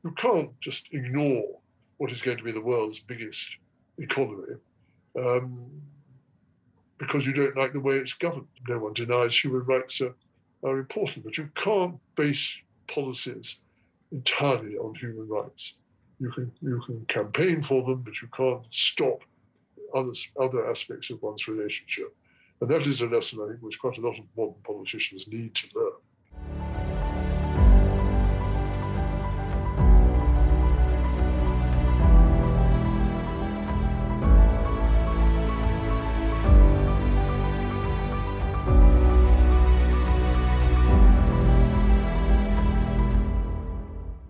You can't just ignore what is going to be the world's biggest economy um, because you don't like the way it's governed. No one denies human rights are important, but you can't base policies entirely on human rights. You can campaign for them, but you can't stop other aspects of one's relationship. And that is a lesson, I think, which quite a lot of modern politicians need to learn.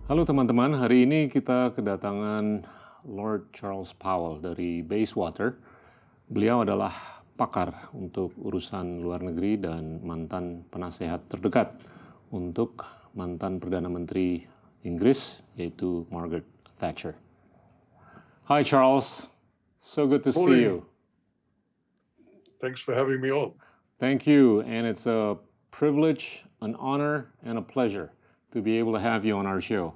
Halo teman-teman, hari ini kita kedatangan Lord Charles Powell dari Bayswater. Beliau adalah pakar untuk urusan luar negeri dan mantan penasehat terdekat untuk mantan Perdana Menteri Inggris, yaitu Margaret Thatcher. Hi Charles, so good to see you. Thanks for having me on. Thank you, and it's a privilege, an honor, and a pleasure to be able to have you on our show.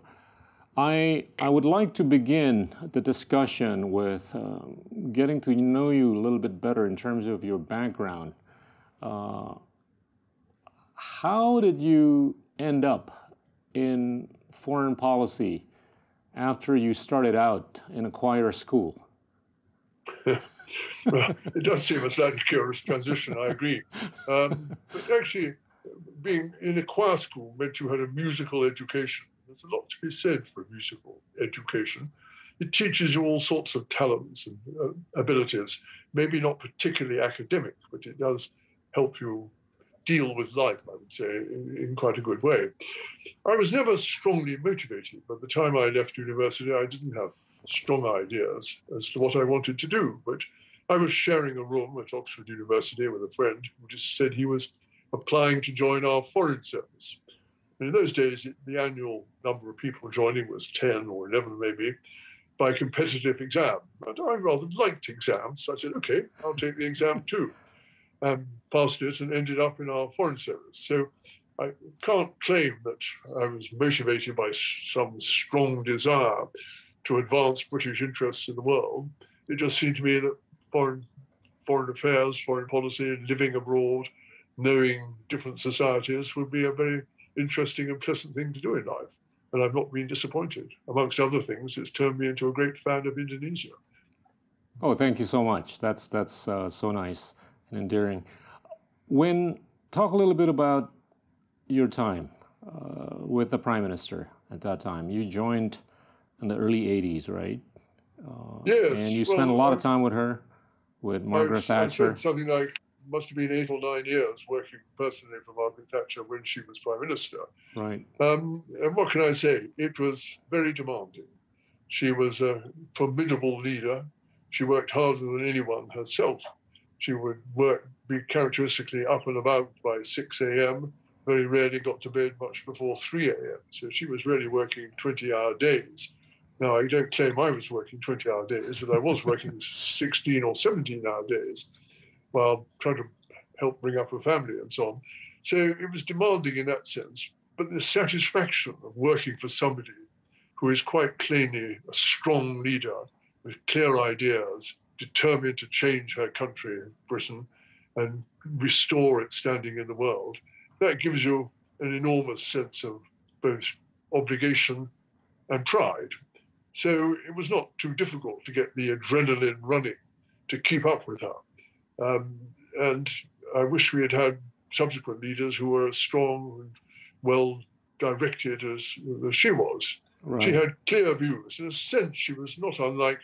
I would like to begin the discussion with getting to know you a little bit better in terms of your background. How did you end up in foreign policy after you started out in a choir school? Well, it does seem a slightly curious transition, I agree. But actually, being in a choir school meant you had a musical education. There's a lot to be said for musical education. It teaches you all sorts of talents and abilities, maybe not particularly academic, but it does help you deal with life, I would say, in quite a good way. I was never strongly motivated. By the time I left university, I didn't have strong ideas as to what I wanted to do, but I was sharing a room at Oxford University with a friend who just said he was applying to join our foreign service. And in those days, the annual number of people joining was 10 or 11 maybe, by competitive exam. And I rather liked exams, so I said, okay, I'll take the exam too. Passed it and ended up in our foreign service. So I can't claim that I was motivated by some strong desire to advance British interests in the world. It just seemed to me that foreign affairs, foreign policy, living abroad, knowing different societies would be a very interesting and pleasant thing to do in life. And I've not been disappointed. Amongst other things, it's turned me into a great fan of Indonesia. Oh, thank you so much. That's so nice and endearing. Talk a little bit about your time with the Prime Minister at that time. You joined in the early 80s, right? Yes. And you spent a lot of time with her, with Margaret Thatcher. I spent something like, must have been 8 or 9 years working personally for Margaret Thatcher when she was Prime Minister. Right. And what can I say? It was very demanding. She was a formidable leader. She worked harder than anyone herself. She would be characteristically up and about by 6 a.m., very rarely got to bed much before 3 a.m. So she was really working 20-hour days. Now, I don't claim I was working 20-hour days, but I was working 16 or 17-hour days while trying to help bring up a family and so on. So it was demanding in that sense, but the satisfaction of working for somebody who is quite plainly a strong leader with clear ideas, determined to change her country, Britain, and restore its standing in the world, that gives you an enormous sense of both obligation and pride. So it was not too difficult to get the adrenaline running to keep up with her. And I wish we had had subsequent leaders who were as strong and well directed as she was. Right. She had clear views. In a sense, she was not unlike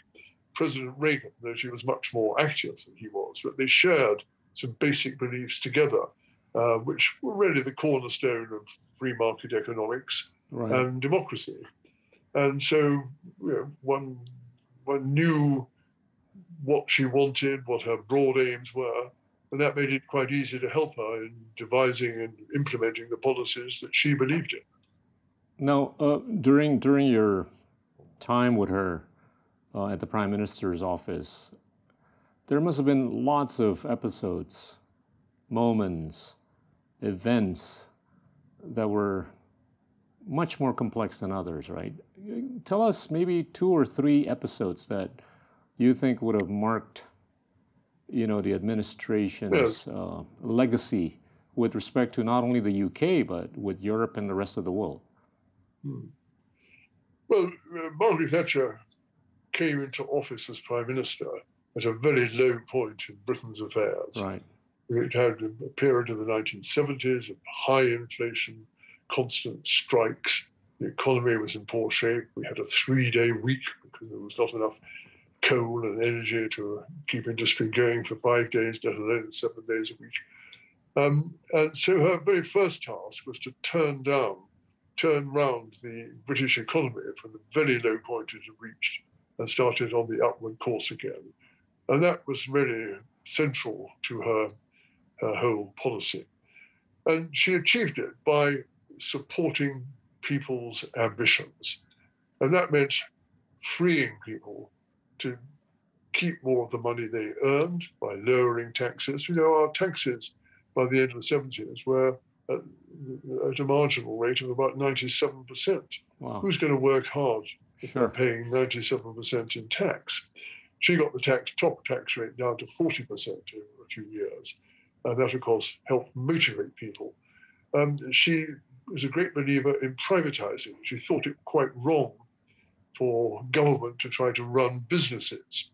President Reagan, though she was much more active than he was. But they shared some basic beliefs together, which were really the cornerstone of free market economics and democracy. And so one knew what she wanted, what her broad aims were, and that made it quite easy to help her in devising and implementing the policies that she believed in. Now, during your time with her at the Prime Minister's office, there must have been lots of episodes, moments, events that were much more complex than others, right? Tell us maybe 2 or 3 episodes that you think would have marked, the administration's Yes. legacy with respect to not only the UK, but with Europe and the rest of the world. Well, Margaret Thatcher came into office as Prime Minister at a very low point in Britain's affairs. Right. It had a period in the 1970s of high inflation, constant strikes. The economy was in poor shape. We had a 3-day week because there was not enough coal and energy to keep industry going for 5 days, let alone 7 days a week. And so her very first task was to turn round the British economy from the very low point it had reached and started on the upward course again. And that was really central to her whole policy. And she achieved it by supporting people's ambitions. And that meant freeing people to keep more of the money they earned by lowering taxes. Our taxes by the end of the 70s were at a marginal rate of about 97%. Wow. Who's going to work hard if Sure. they're paying 97% in tax? She got the top tax rate down to 40% over a few years. And that, of course, helped motivate people. She was a great believer in privatizing. She thought it quite wrong for government to try to run businesses.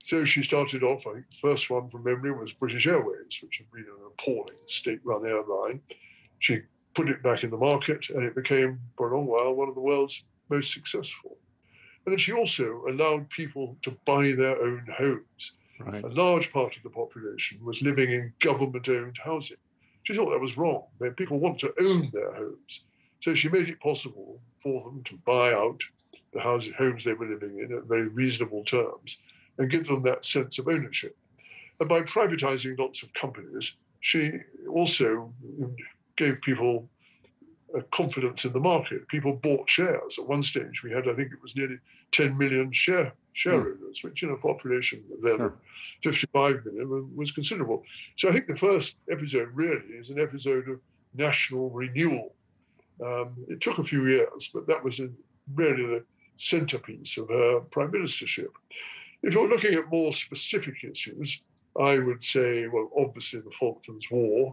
So she started off, I think the first one from memory was British Airways, which had been an appalling state-run airline. She put it back in the market, and it became, for a long while, one of the world's most successful. And then she also allowed people to buy their own homes. Right. A large part of the population was living in government-owned housing. She thought that was wrong. People want to own their homes. So she made it possible for them to buy out the homes they were living in at very reasonable terms and give them that sense of ownership. And by privatizing lots of companies, she also gave people a confidence in the market. People bought shares. At one stage, we had, I think it was nearly 10 million share owners, which in a population then of 55 million was considerable. So I think the first episode really is an episode of national renewal. It took a few years, but that was really the centerpiece of her prime ministership. If you're looking at more specific issues, I would say, well, obviously the Falklands War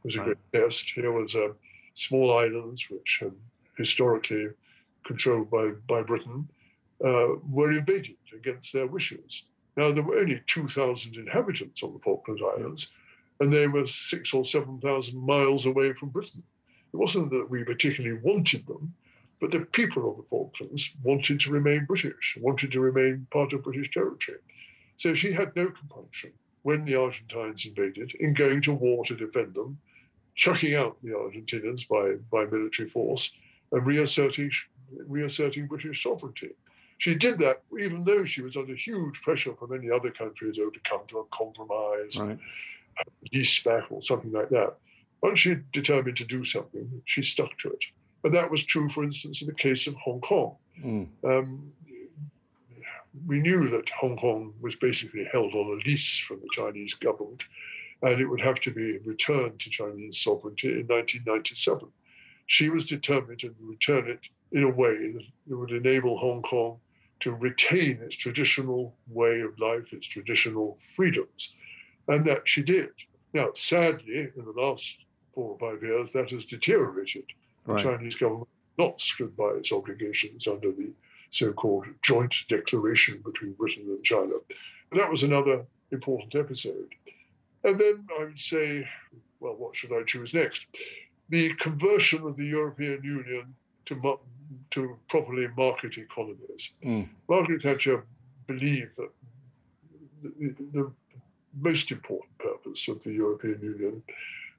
was a great test. Here was small islands, which had historically controlled by Britain, were invaded against their wishes. Now, there were only 2,000 inhabitants on the Falkland Islands, and they were 6,000 or 7,000 miles away from Britain. It wasn't that we particularly wanted them, but the people of the Falklands wanted to remain British, wanted to remain part of British territory. So she had no compunction when the Argentines invaded in going to war to defend them, chucking out the Argentinians by military force, and reasserting British sovereignty. She did that even though she was under huge pressure from many other countries to come to a compromise, peace back or something like that. Once she determined to do something, she stuck to it. And that was true, for instance, in the case of Hong Kong. We knew that Hong Kong was basically held on a lease from the Chinese government, and it would have to be returned to Chinese sovereignty in 1997. She was determined to return it in a way that would enable Hong Kong to retain its traditional way of life, its traditional freedoms, and that she did. Now, sadly, in the last 4 or 5 years, that has deteriorated. The Chinese government not stood by its obligations under the so-called joint declaration between Britain and China. And that was another important episode. And then I would say, well, what should I choose next? The conversion of the European Union to properly market economies. Margaret Thatcher believed that the most important purpose of the European Union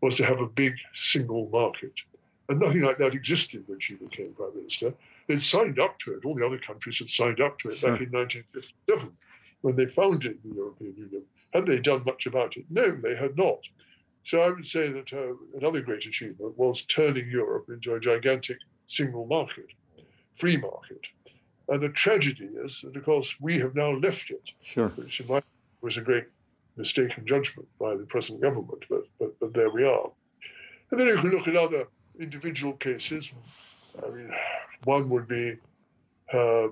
was to have a big single market. And nothing like that existed when she became Prime Minister. They'd signed up to it. All the other countries had signed up to it back in 1957 when they founded the European Union. Had they done much about it? No, they had not. So I would say that another great achievement was turning Europe into a gigantic single market, free market. And the tragedy is that, of course, we have now left it, which in my view was a great mistaken judgment by the present government, but there we are. And then you can look at other individual cases. I mean, one would be her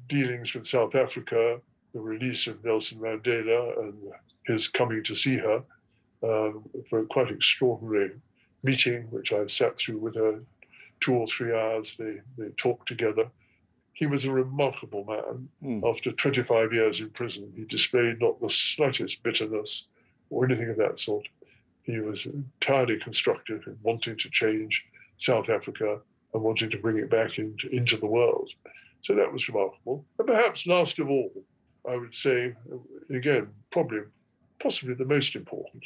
dealings with South Africa, the release of Nelson Mandela, and his coming to see her for a quite extraordinary meeting, which I sat through with her 2 or 3 hours. They talked together. He was a remarkable man. After 25 years in prison, he displayed not the slightest bitterness or anything of that sort. He was entirely constructive in wanting to change South Africa and wanting to bring it back into the world. So that was remarkable. And perhaps last of all, I would say, again, possibly the most important,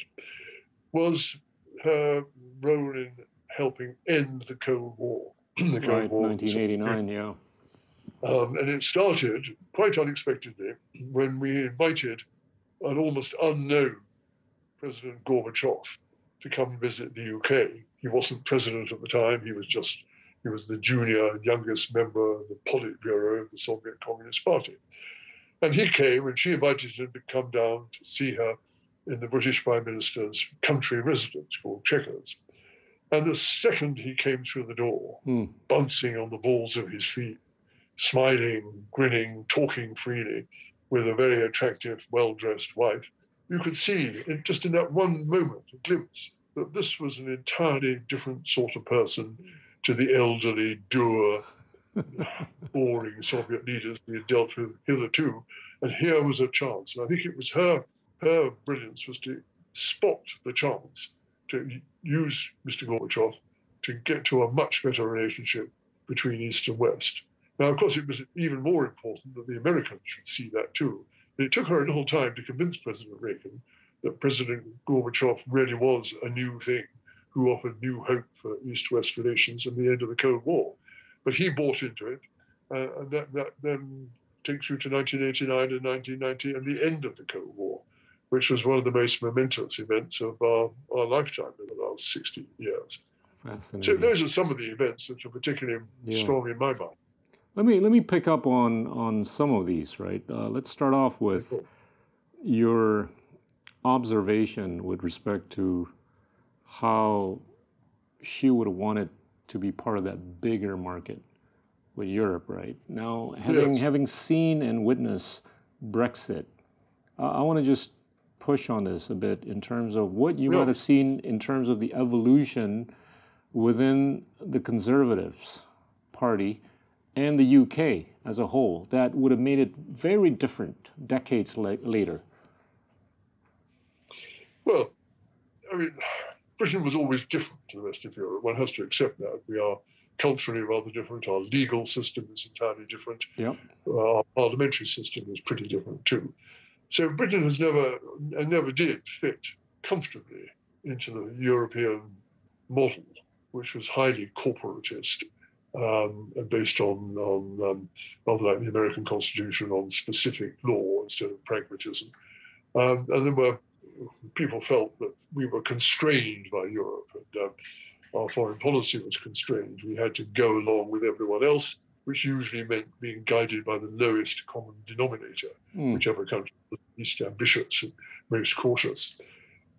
was her role in helping end the Cold War. The Cold War, 1989, yeah. And it started quite unexpectedly when we invited an almost unknown President Gorbachev to come visit the UK. He wasn't president at the time. He was the junior, youngest member of the Politburo of the Soviet Communist Party. And he came, and she invited him to come down to see her in the British Prime Minister's country residence called Chequers. And the second he came through the door, bouncing on the balls of his feet, smiling, grinning, talking freely with a very attractive, well-dressed wife, you could see, just in that one moment, a glimpse that this was an entirely different sort of person to the elderly, dour, boring Soviet leaders we had dealt with hitherto. And here was a chance. And I think it was her brilliance was to spot the chance to use Mr. Gorbachev to get to a much better relationship between East and West. Now, of course, it was even more important that the Americans should see that too. And it took her a little time to convince President Reagan that President Gorbachev really was a new thing who offered new hope for East-West relations and the end of the Cold War. But he bought into it, and that then takes you to 1989 and 1990 and the end of the Cold War, which was one of the most momentous events of our lifetime in the last 60 years. So those are some of the events that are particularly strong in my mind. Let me pick up on some of these, right? Let's start off with your observation with respect to how she would have wanted to be part of that bigger market with Europe, right? Now, having seen and witnessed Brexit, I want to just push on this a bit in terms of what you might have seen in terms of the evolution within the Conservatives Party and the UK as a whole that would have made it very different decades later. Well, I mean, Britain was always different to the rest of Europe. One has to accept that. We are culturally rather different. Our legal system is entirely different. Yep. Our parliamentary system is pretty different too. So Britain has never did fit comfortably into the European model, which was highly corporatist, based on rather like the American Constitution, on specific law instead of pragmatism. And then people felt that we were constrained by Europe, and our foreign policy was constrained. We had to go along with everyone else, which usually meant being guided by the lowest common denominator, whichever country was least ambitious and most cautious.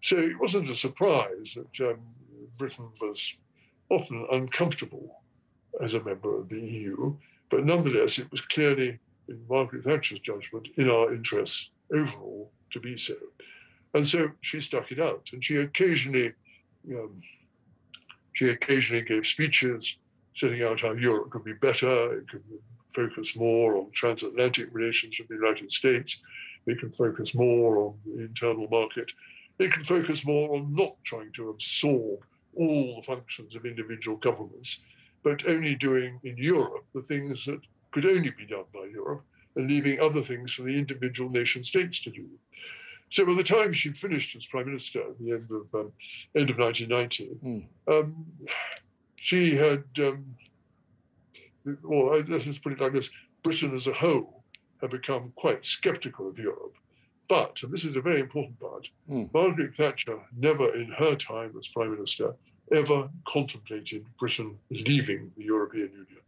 So it wasn't a surprise that Britain was often uncomfortable as a member of the EU, but nonetheless, it was clearly, in Margaret Thatcher's judgment, in our interests overall to be so. And so she stuck it out, and she occasionally gave speeches setting out how Europe could be better. It could focus more on transatlantic relations with the United States. It can focus more on the internal market. It can focus more on not trying to absorb all the functions of individual governments, but only doing in Europe the things that could only be done by Europe, and leaving other things for the individual nation states to do. So by the time she finished as Prime Minister at the end of 1990, she had, or let's just put it like this, Britain as a whole had become quite skeptical of Europe. But, and this is a very important part, Margaret Thatcher never in her time as Prime Minister ever contemplated Britain leaving the European Union.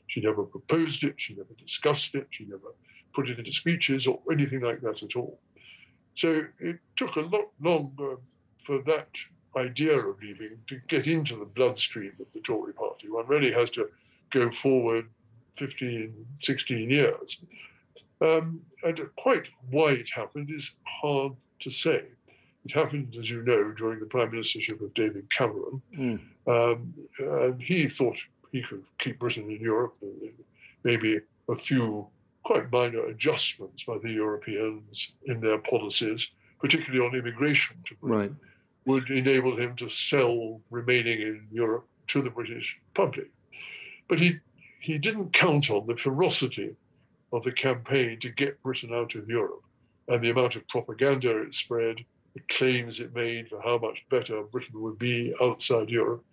She never proposed it, she never discussed it, she never put it into speeches or anything like that at all. So it took a lot longer for that idea of leaving to get into the bloodstream of the Tory party. One really has to go forward 15, 16 years. And quite why it happened is hard to say. It happened, as you know, during the prime ministership of David Cameron. And he thought he could keep Britain in Europe, maybe a few quite minor adjustments by the Europeans in their policies, particularly on immigration to Britain, would enable him to sell remaining in Europe to the British public. But he didn't count on the ferocity of the campaign to get Britain out of Europe and the amount of propaganda it spread, the claims it made for how much better Britain would be outside Europe.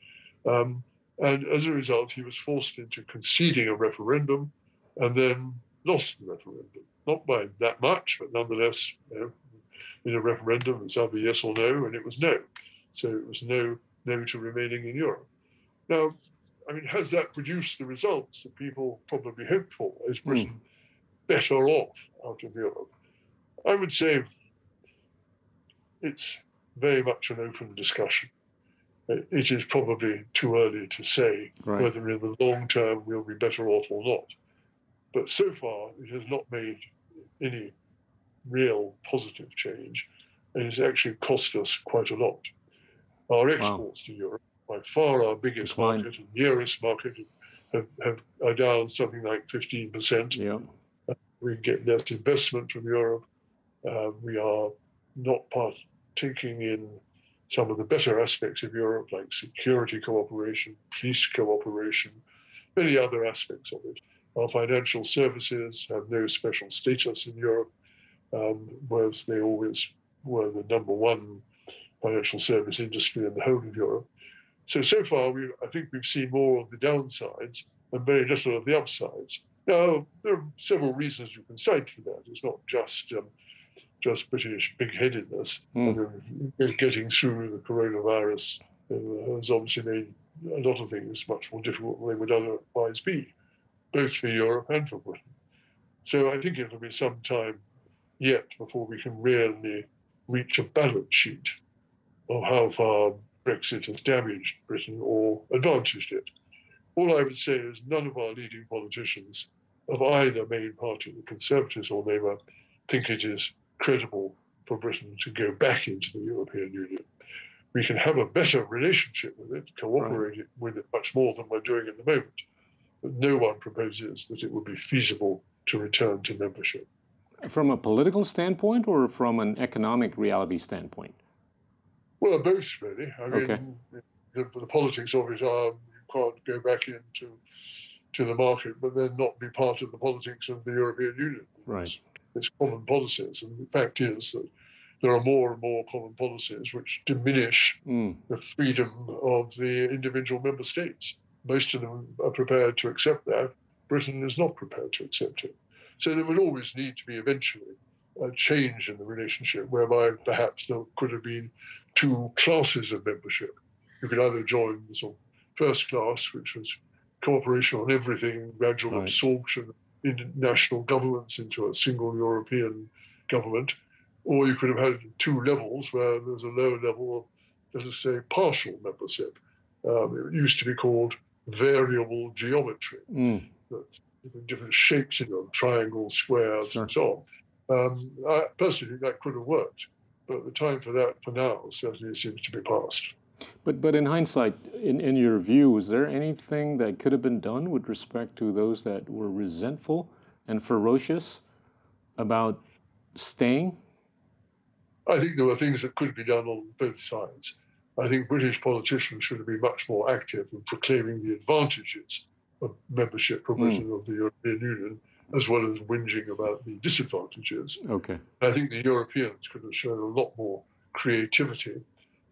And as a result, he was forced into conceding a referendum and then lost the referendum. Not by that much, but nonetheless, in a referendum, it's either yes or no, and it was no. So it was no to remaining in Europe. Now, I mean, has that produced the results that people probably hoped for? Is Britain better off out of Europe? I would say it's very much an open discussion. It is probably too early to say whether in the long term we'll be better off or not. But so far, it has not made any real positive change, and it's actually cost us quite a lot. Our exports to Europe, by far our biggest market and nearest market, are down something like 15%. Yeah. We get less investment from Europe. We are not partaking in some of the better aspects of Europe, like security cooperation, police cooperation, many other aspects of it. Our financial services have no special status in Europe, whereas they always were the number one financial service industry in the whole of Europe. So far, I think we've seen more of the downsides and very little of the upsides. Now, there are several reasons you can cite for that. It's not just British big-headedness. Getting through the coronavirus has obviously made a lot of things much more difficult than they would otherwise be, both for Europe and for Britain. So I think it'll be some time yet before we can really reach a balance sheet of how far Brexit has damaged Britain or advantaged it. All I would say is none of our leading politicians have either made part of the Conservatives or Labour think it is credible for Britain to go back into the European Union. We can have a better relationship with it, cooperate with it much more than we're doing at the moment. But no one proposes that it would be feasible to return to membership. From a political standpoint or from an economic reality standpoint? Well, both really. I mean, the politics of it are you can't go back into the market, but then not be part of the politics of the European Union. Right. It's common policies, and the fact is that there are more and more common policies which diminish the freedom of the individual member states. Most of them are prepared to accept that. Britain is not prepared to accept it. So there would always need to be eventually a change in the relationship whereby perhaps there could have been two classes of membership. You could either join the sort of first class, which was cooperation on everything, gradual absorption in national governments into a single European government, or you could have had two levels where there's a lower level of, let us say, partial membership. It used to be called variable geometry, different shapes, triangles, squares, and so on. I personally think that could have worked, but the time for that, for now, certainly seems to be past. But in hindsight, in your view, is there anything that could have been done with respect to those that were resentful and ferocious about staying? I think there were things that could be done on both sides. I think British politicians should have been much more active in proclaiming the advantages of membership for Britain of the European Union, as well as whinging about the disadvantages. Okay. I think the Europeans could have shown a lot more creativity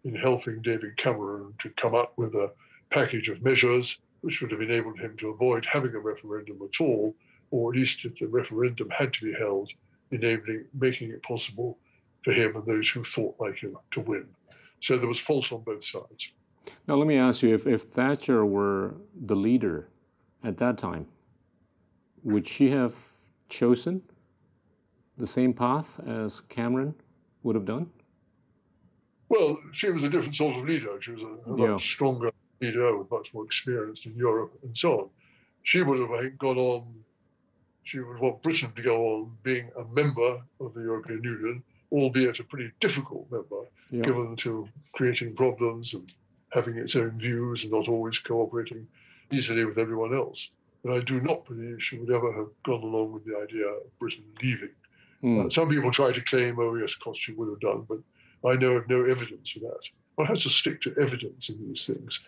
in helping David Cameron to come up with a package of measures which would have enabled him to avoid having a referendum at all, or at least if the referendum had to be held, making it possible for him and those who thought like him to win. So there was fault on both sides. Now let me ask you, if Thatcher were the leader at that time, would she have chosen the same path as Cameron would have done? Well, she was a different sort of leader. She was a much stronger leader with much more experience in Europe and so on. she would have, I think, gone on, she would want Britain to go on being a member of the European Union, albeit a pretty difficult member, given to creating problems and having its own views and not always cooperating easily with everyone else. And I do not believe she would ever have gone along with the idea of Britain leaving. Some people try to claim, oh yes, of course she would have done, but I know of no evidence for that. One has to stick to evidence in these things.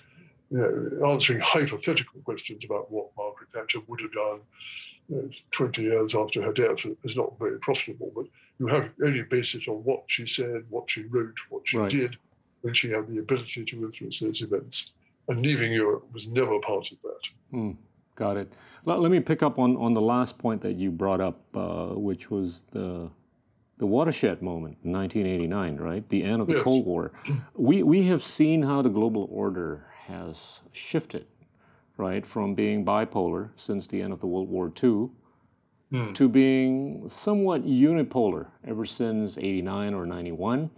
Answering hypothetical questions about what Margaret Thatcher would have done 20 years after her death is not very profitable, but you have only base it on what she said, what she wrote, what she did, when she had the ability to influence those events. And leaving Europe was never part of that. Got it. Let me pick up on the last point that you brought up, which was the watershed moment in 1989, right? The end of the Cold War. We have seen how the global order has shifted, right? From being bipolar since the end of the World War II to being somewhat unipolar ever since 89 or 91,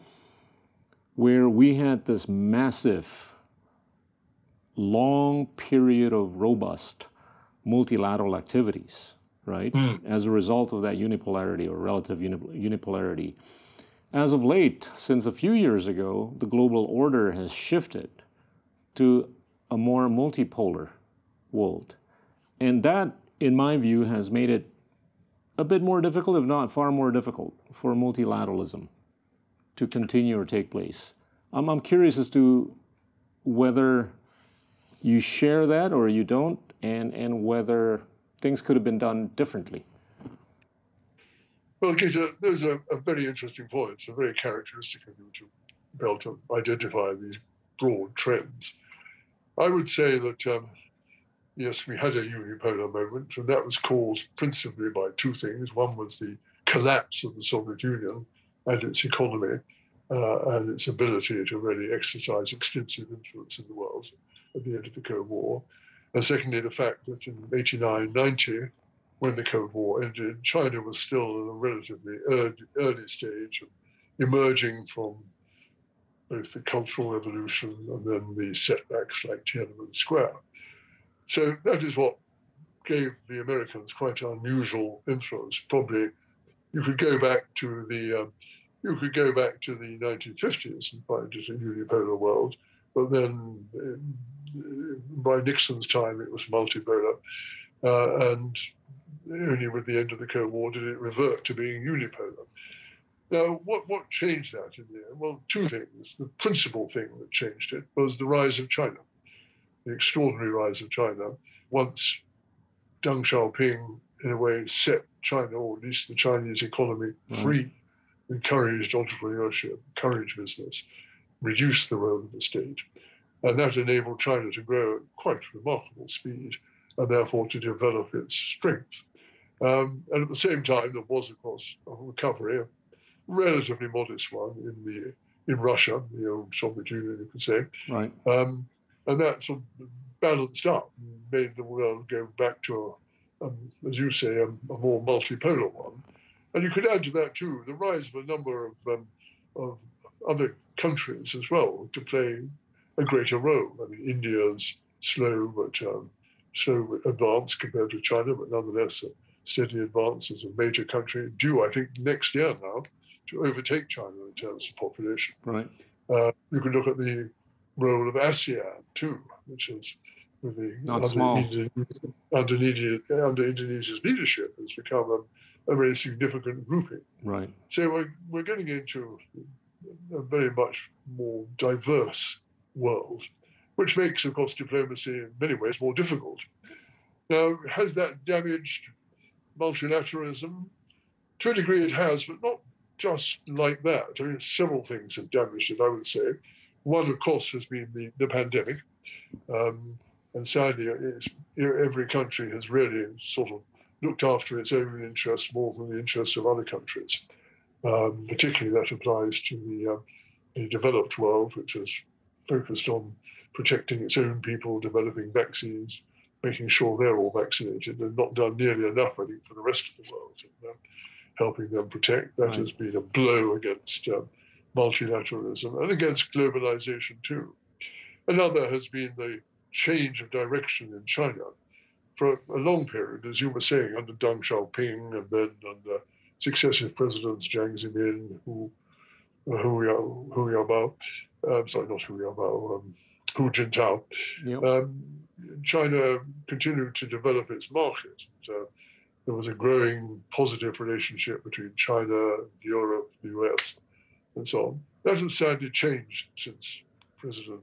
where we had this massive, long period of robust multilateral activities, right? As a result of that unipolarity or relative unipolarity. As of late, since a few years ago, the global order has shifted to a more multipolar world. And that, in my view, has made it a bit more difficult, if not far more difficult, for multilateralism to continue or take place. I'm curious as to whether you share that or you don't, and whether things could have been done differently. Well, Peter, those are very interesting points, and very characteristic of you to be able to identify these broad trends. I would say that, yes, we had a unipolar moment, and that was caused principally by two things. One was the collapse of the Soviet Union and its economy and its ability to really exercise extensive influence in the world at the end of the Cold War. And secondly, the fact that in 89-90, when the Cold War ended, China was still in a relatively early stage of emerging from both the Cultural Revolution and then the setbacks like Tiananmen Square. So that is what gave the Americans quite unusual influence. Probably you could go back to the 1950s and find it a unipolar world, but then by Nixon's time it was multipolar, and only with the end of the Cold War did it revert to being unipolar. Now, what changed that in the end? Well, two things. The principal thing that changed it was the rise of China, the extraordinary rise of China. Once Deng Xiaoping, in a way, set China, or at least the Chinese economy, free, encouraged entrepreneurship, encouraged business, reduced the role of the state. And that enabled China to grow at quite remarkable speed and therefore to develop its strength. And at the same time, there was, of course, a recovery, a relatively modest one in Russia, the old Soviet Union, you could say. Right. And that sort of balanced up, made the world go back to, as you say, a more multipolar one. And you could add to that, too, the rise of a number of other countries as well to play a greater role. I mean, India's slow advance compared to China, but nonetheless a steady advance as a major country, due, I think, next year now to overtake China in terms of population. Right. You can look at the role of ASEAN too, which is with the under Indonesia's leadership has become a very significant grouping. Right. So we're getting into a very much more diverse world, which makes, of course, diplomacy in many ways more difficult. Now, has that damaged multilateralism? To a degree it has, but not just like that. I mean, several things have damaged it, I would say. One, of course, has been the pandemic. And sadly, every country has really sort of looked after its own interests more than the interests of other countries. Particularly that applies to the developed world, which is focused on protecting its own people, developing vaccines, making sure they're all vaccinated. They've not done nearly enough, I think, for the rest of the world in helping them protect. That has been a blow against multilateralism and against globalization too. Another has been the change of direction in China. for a long period, as you were saying, under Deng Xiaoping and then under successive presidents, Jiang Zemin, Hu Yaobao, sorry, not Hu Yaobao, Hu Jintao. Yep. China continued to develop its market. There was a growing positive relationship between China, Europe, the US, and so on. That has sadly changed since President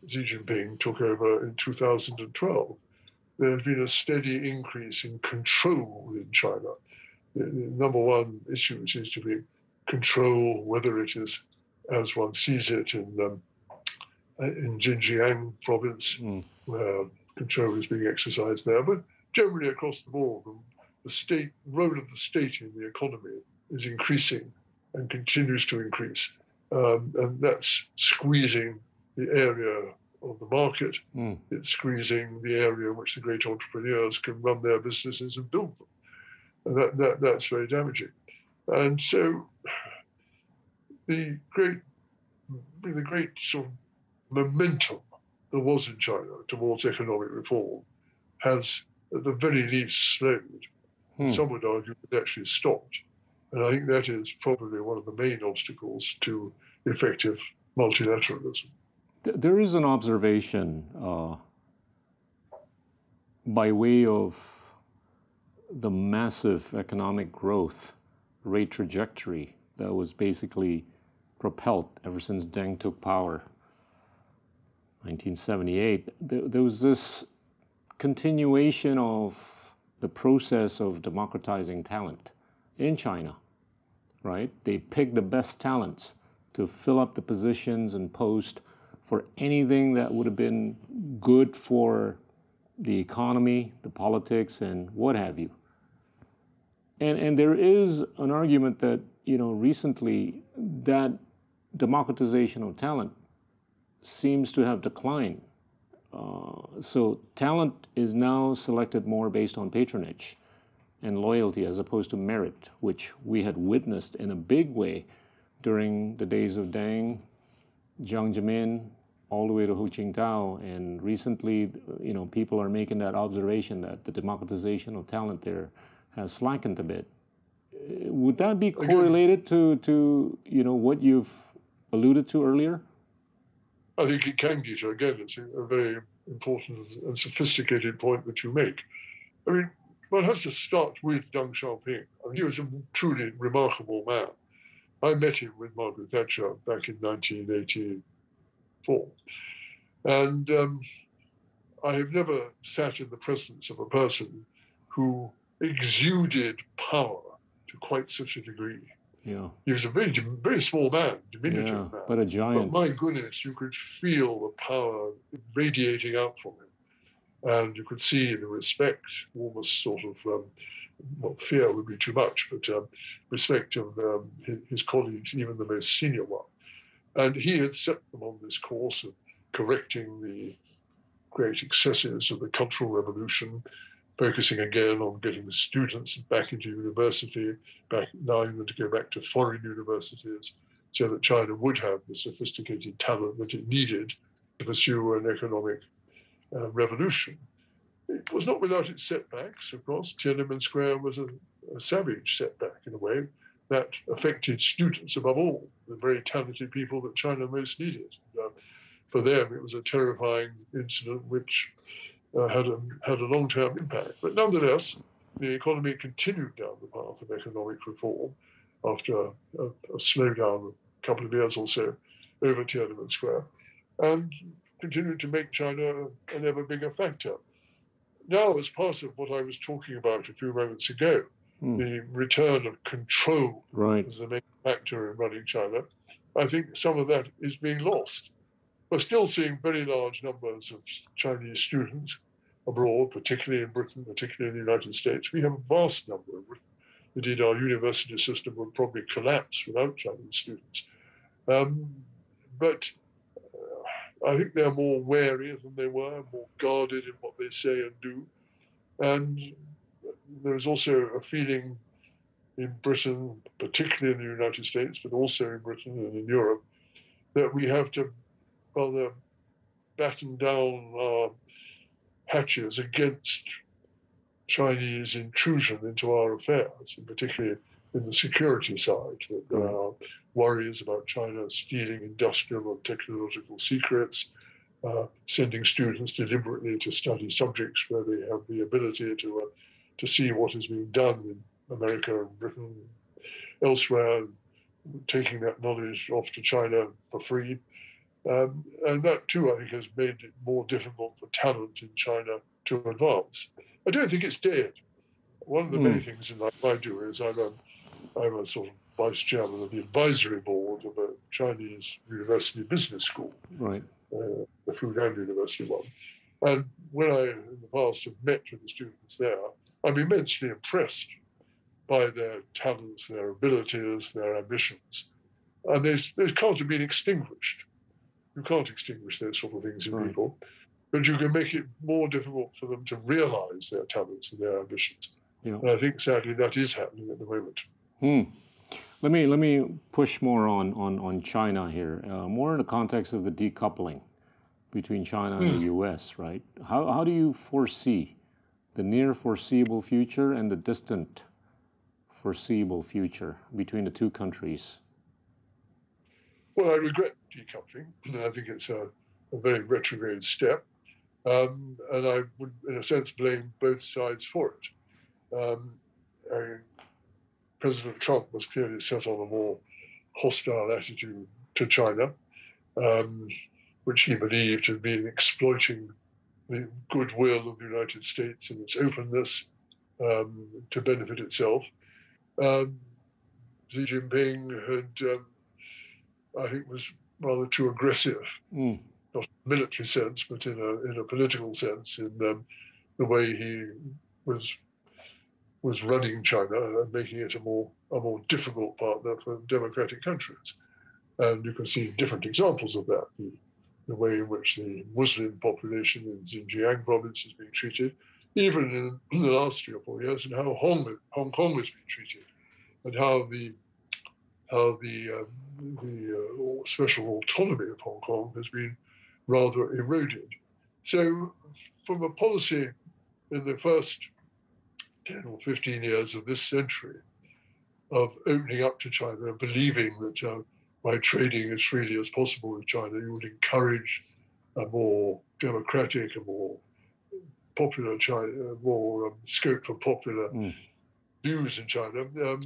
Xi Jinping took over in 2012. There's been a steady increase in control in China. The number one issue seems to be control, whether it is as one sees it in Xinjiang province, where control is being exercised there, but generally across the board, the role of the state in the economy is increasing and continues to increase. And that's squeezing the area of the market. It's squeezing the area in which the great entrepreneurs can run their businesses and build them. And that's very damaging. And so the great sort of momentum there was in China towards economic reform has, at the very least, slowed. Some would argue it actually stopped. And I think that is probably one of the main obstacles to effective multilateralism. There is an observation by way of the massive economic growth rate trajectory that was basically propelled ever since Deng took power, 1978. There was this continuation of the process of democratizing talent in China, right? They picked the best talents to fill up the positions and post for anything that would have been good for the economy, the politics, and what have you. And there is an argument that, recently that democratization of talent seems to have declined. So talent is now selected more based on patronage and loyalty as opposed to merit, which we had witnessed in a big way during the days of Deng, Jiang Zemin, all the way to Hu Jintao. And recently, people are making that observation that the democratization of talent there has slackened a bit. Would that be correlated to what you've alluded to earlier? I think it can, Gita. Again, it's a very important and sophisticated point that you make. I mean, one has to start with Deng Xiaoping. I mean, he was a truly remarkable man. I met him with Margaret Thatcher back in 1984. And I have never sat in the presence of a person who exuded power to quite such a degree. Yeah. He was a very, very small man, diminutive man. But a giant. But my goodness, you could feel the power radiating out from him. And you could see the respect, almost sort of, fear would be too much, but respect of his colleagues, even the most senior one. And he had set them on this course of correcting the great excesses of the Cultural Revolution, focusing again on getting the students back into university, allowing them to go back to foreign universities, so that China would have the sophisticated talent that it needed to pursue an economic revolution. It was not without its setbacks, of course. Tiananmen Square was a savage setback in a way that affected students above all, the very talented people that China most needed. For them, it was a terrifying incident which had a long-term impact. But nonetheless, the economy continued down the path of economic reform after a slowdown a couple of years or so over Tiananmen Square, and continued to make China an ever bigger factor. Now, as part of what I was talking about a few moments ago, the return of control as the main factor in running China, I think some of that is being lost. We're still seeing very large numbers of Chinese students abroad, particularly in Britain, particularly in the United States. We have a vast number. Indeed, our university system would probably collapse without Chinese students. But I think they're more wary than they were, more guarded in what they say and do. And there's also a feeling in Britain, particularly in the United States, but also in Britain and in Europe, that we have to rather batten down our hatches against Chinese intrusion into our affairs, and particularly in the security side. That there are worries about China stealing industrial and technological secrets, sending students deliberately to study subjects where they have the ability to see what is being done in America and Britain, elsewhere, taking that knowledge off to China for free. And that too, I think, has made it more difficult for talent in China to advance. I don't think it's dead. One of the many things in life I do is I'm a sort of vice chairman of the advisory board of a Chinese university business school, Right. The Fudan University one. And when I, in the past, have met with the students there, I'm immensely impressed by their talents, their abilities, their ambitions. And they can't have been extinguished. You can't extinguish those sort of things in people, but you can make it more difficult for them to realize their talents and their ambitions. Yeah. And I think, sadly, that is happening at the moment. Let me push more on China here, more in the context of the decoupling between China and the U.S., right? How do you foresee the near foreseeable future and the distant foreseeable future between the two countries? Well, I regret decoupling. I think it's a very retrograde step. And I would, in a sense, blame both sides for it. President Trump was clearly set on a more hostile attitude to China, which he believed had been exploiting the goodwill of the United States and its openness to benefit itself. Xi Jinping had, I think, was rather too aggressive, not in a military sense, but in a political sense, in the way he was running China and making it a more difficult partner for democratic countries. And you can see different examples of that. The way in which the Muslim population in Xinjiang province is being treated, even in the last 3 or 4 years, and how Hong Kong is being treated, and how the special autonomy of Hong Kong has been rather eroded. So from a policy in the first 10 or 15 years of this century of opening up to China, believing that by trading as freely as possible with China, you would encourage a more democratic, a more popular China, more scope for popular views in China, that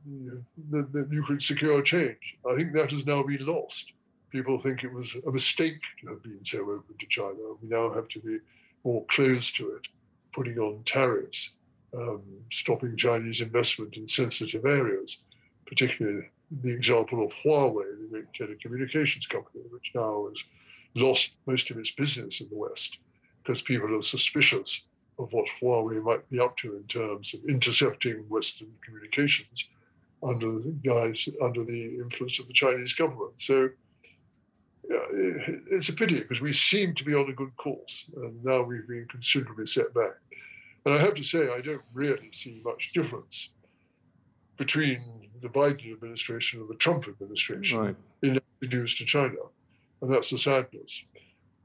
you could secure change. I think that has now been lost. People think it was a mistake to have been so open to China. We now have to be more closed to it, putting on tariffs, stopping Chinese investment in sensitive areas, particularly the example of Huawei, the great telecommunications company, which now has lost most of its business in the West because people are suspicious of what Huawei might be up to in terms of intercepting Western communications under the influence of the Chinese government. So it's a pity because we seem to be on a good course, and now we've been considerably set back. And I have to say, I don't really see much difference between the Biden administration and the Trump administration in attitudes to China, and that's the sadness.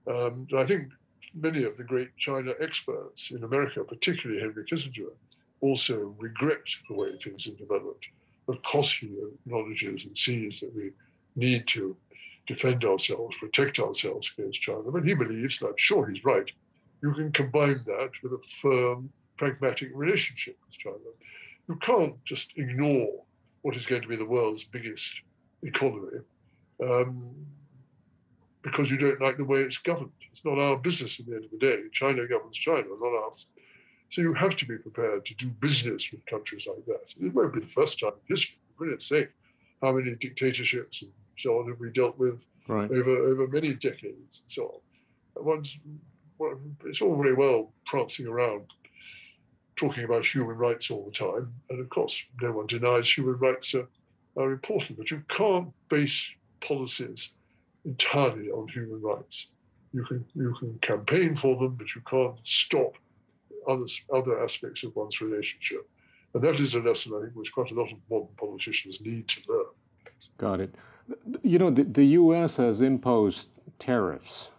And I think many of the great China experts in America, particularly Henry Kissinger, also regret the way things have developed. Of course, he acknowledges and sees that we need to defend ourselves, protect ourselves against China, but he believes, and I'm sure he's right, you can combine that with a firm, pragmatic relationship with China. You can't just ignore what is going to be the world's biggest economy because you don't like the way it's governed. It's not our business at the end of the day. China governs China, not us. So you have to be prepared to do business with countries like that. It won't be the first time in history, for goodness sake. How many dictatorships and so on have we dealt with over many decades and so on? It's all very well prancing around talking about human rights all the time. And of course, no one denies human rights are important, but you can't base policies entirely on human rights. You can campaign for them, but you can't stop other aspects of one's relationship. And that is a lesson, I think, which quite a lot of modern politicians need to learn. Got it. You know, the U.S. has imposed tariffs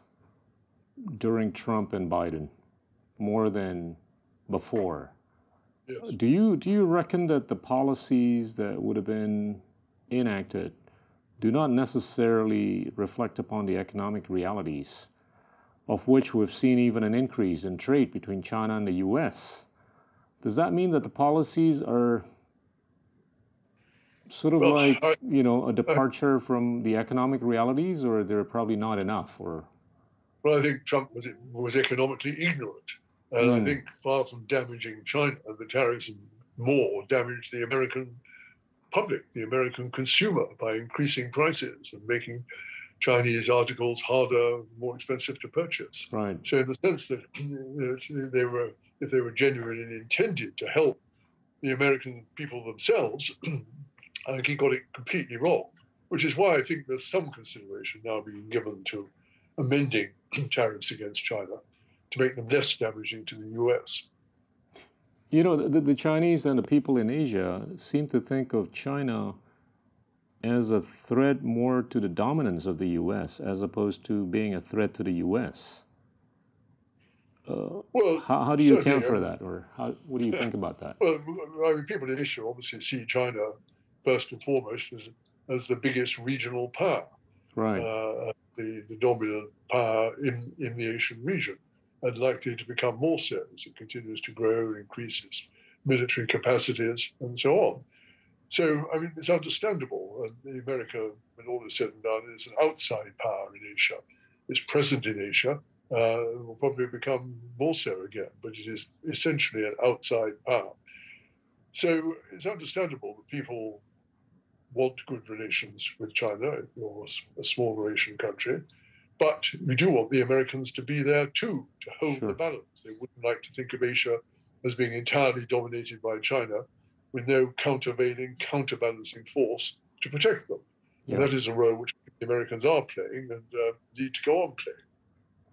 during Trump and Biden more than before. Yes. Do you reckon that the policies that would have been enacted do not necessarily reflect upon the economic realities, of which we've seen even an increase in trade between China and the US? Does that mean that the policies are sort of Well, like, I, a departure from the economic realities, or they're probably not enough? Or well, I think Trump was economically ignorant. And I think far from damaging China, the tariffs more damaged the American public, the American consumer, by increasing prices and making Chinese articles harder, more expensive to purchase. right. So, in the sense that if they were genuinely intended to help the American people themselves, I think he got it completely wrong, which is why I think there's some consideration now being given to amending tariffs against China to make them less damaging to the US. The Chinese and the people in Asia seem to think of China as a threat more to the dominance of the US as opposed to being a threat to the US. Well, How do you certainly, account for that, or what do you think about that? well, I mean, people in Asia obviously see China first and foremost as the biggest regional power, Right. the dominant power in the Asian region, and likely to become more so as it continues to grow and increase its military capacities and so on. So, I mean, it's understandable. America, when all is said and done, is an outside power in Asia. It's present in Asia, will probably become more so again, but it is essentially an outside power. So it's understandable that people want good relations with China, or a small Asian country, but we do want the Americans to be there too, to hold Sure. the balance. They wouldn't like to think of Asia as being entirely dominated by China with no countervailing, counterbalancing force to protect them. Yeah. And that is a role which the Americans are playing and need to go on playing.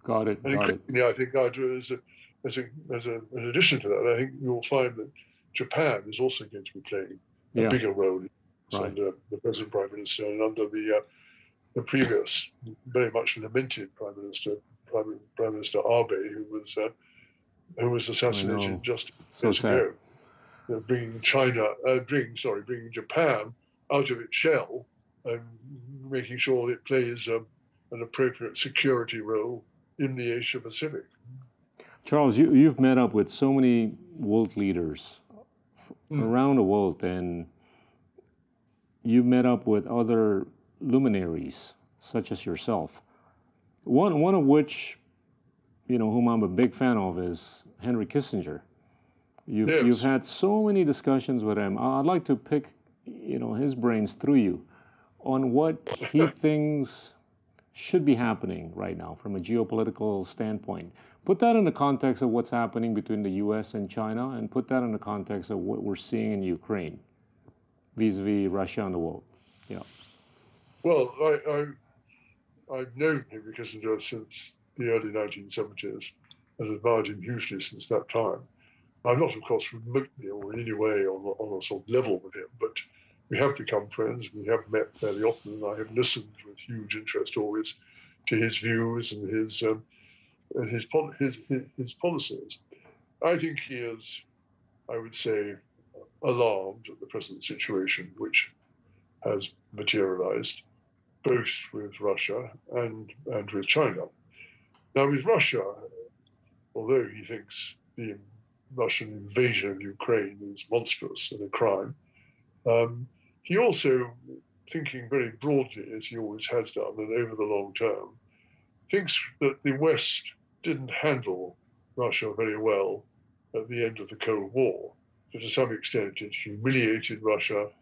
Got it. And increasingly, I think, as an addition to that, I think you'll find that Japan is also going to be playing a bigger role under the present Prime Minister and under the previous, very much lamented Prime Minister Abe, who was assassinated just years ago. Bringing Japan out of its shell and making sure it plays an appropriate security role in the Asia Pacific. Charles, you've met up with so many world leaders around the world, and you've met up with other luminaries such as yourself. One of which, whom I'm a big fan of, is Henry Kissinger. You've had so many discussions with him. I'd like to pick, his brains through you on what he thinks should be happening right now from a geopolitical standpoint. Put that in the context of what's happening between the U.S. and China, and put that in the context of what we're seeing in Ukraine, vis-a-vis Russia and the world. Yeah. Well, I've known Henry Kissinger since the early 1970s and admired him hugely since that time. I'm not, of course, remotely or in any way on a sort of level with him, but we have become friends. We have met fairly often, and I have listened with huge interest always to his views and his policies. I think he is, I would say, alarmed at the present situation, which has materialized both with Russia and with China. Now, with Russia, although he thinks the Russian invasion of Ukraine is monstrous and a crime, he also, thinking very broadly, as he always has done, and over the long term, thinks that the West didn't handle Russia very well at the end of the Cold War. So to some extent, it humiliated Russia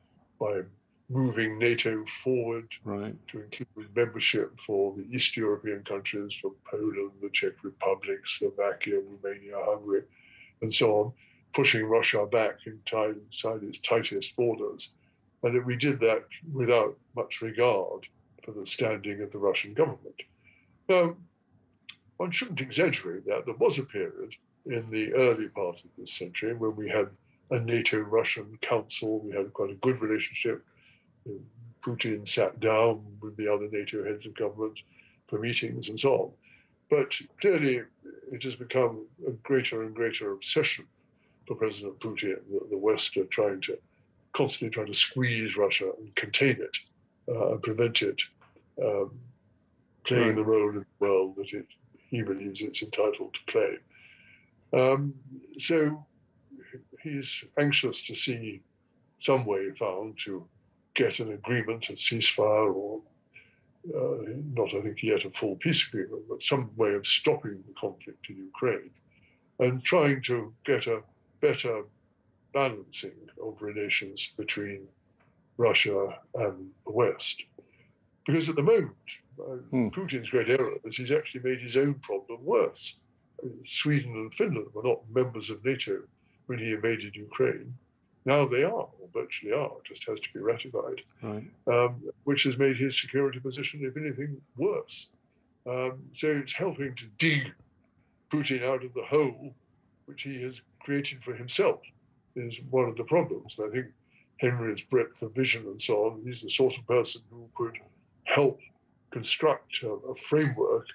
by moving NATO forward to include membership for the East European countries, for Poland, the Czech Republic, Slovakia, Romania, Hungary, and so on, pushing Russia back inside its tightest borders. And that we did that without much regard for the standing of the Russian government. Now, one shouldn't exaggerate that. There was a period in the early part of this century when we had a NATO-Russian council. We had quite a good relationship. Putin sat down with the other NATO heads of government for meetings and so on. But clearly, it has become a greater and greater obsession for President Putin. The West are constantly trying to squeeze Russia and contain it and prevent it playing the role in the world that he believes it's entitled to play. So he's anxious to see some way found to get an agreement, a ceasefire, or not, I think, yet a full peace agreement, but some way of stopping the conflict in Ukraine and trying to get a better balancing of relations between Russia and the West. Because at the moment, Putin's great error is he's actually made his own problem worse. Sweden and Finland were not members of NATO when he invaded Ukraine. Now they are, or virtually are, just has to be ratified, which has made his security position, if anything, worse. So it's helping to dig Putin out of the hole which he has created for himself is one of the problems. And I think Henry's breadth of vision and so on, he's the sort of person who could help construct a framework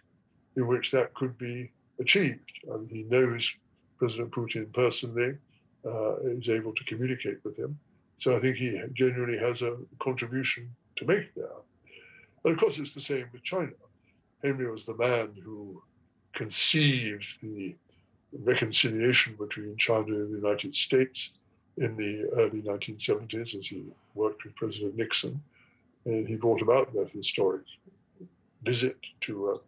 in which that could be achieved. And he knows President Putin personally, is able to communicate with him. So I think he genuinely has a contribution to make there. And of course, it's the same with China. Henry was the man who conceived the reconciliation between China and the United States in the early 1970s as he worked with President Nixon. And he brought about that historic visit to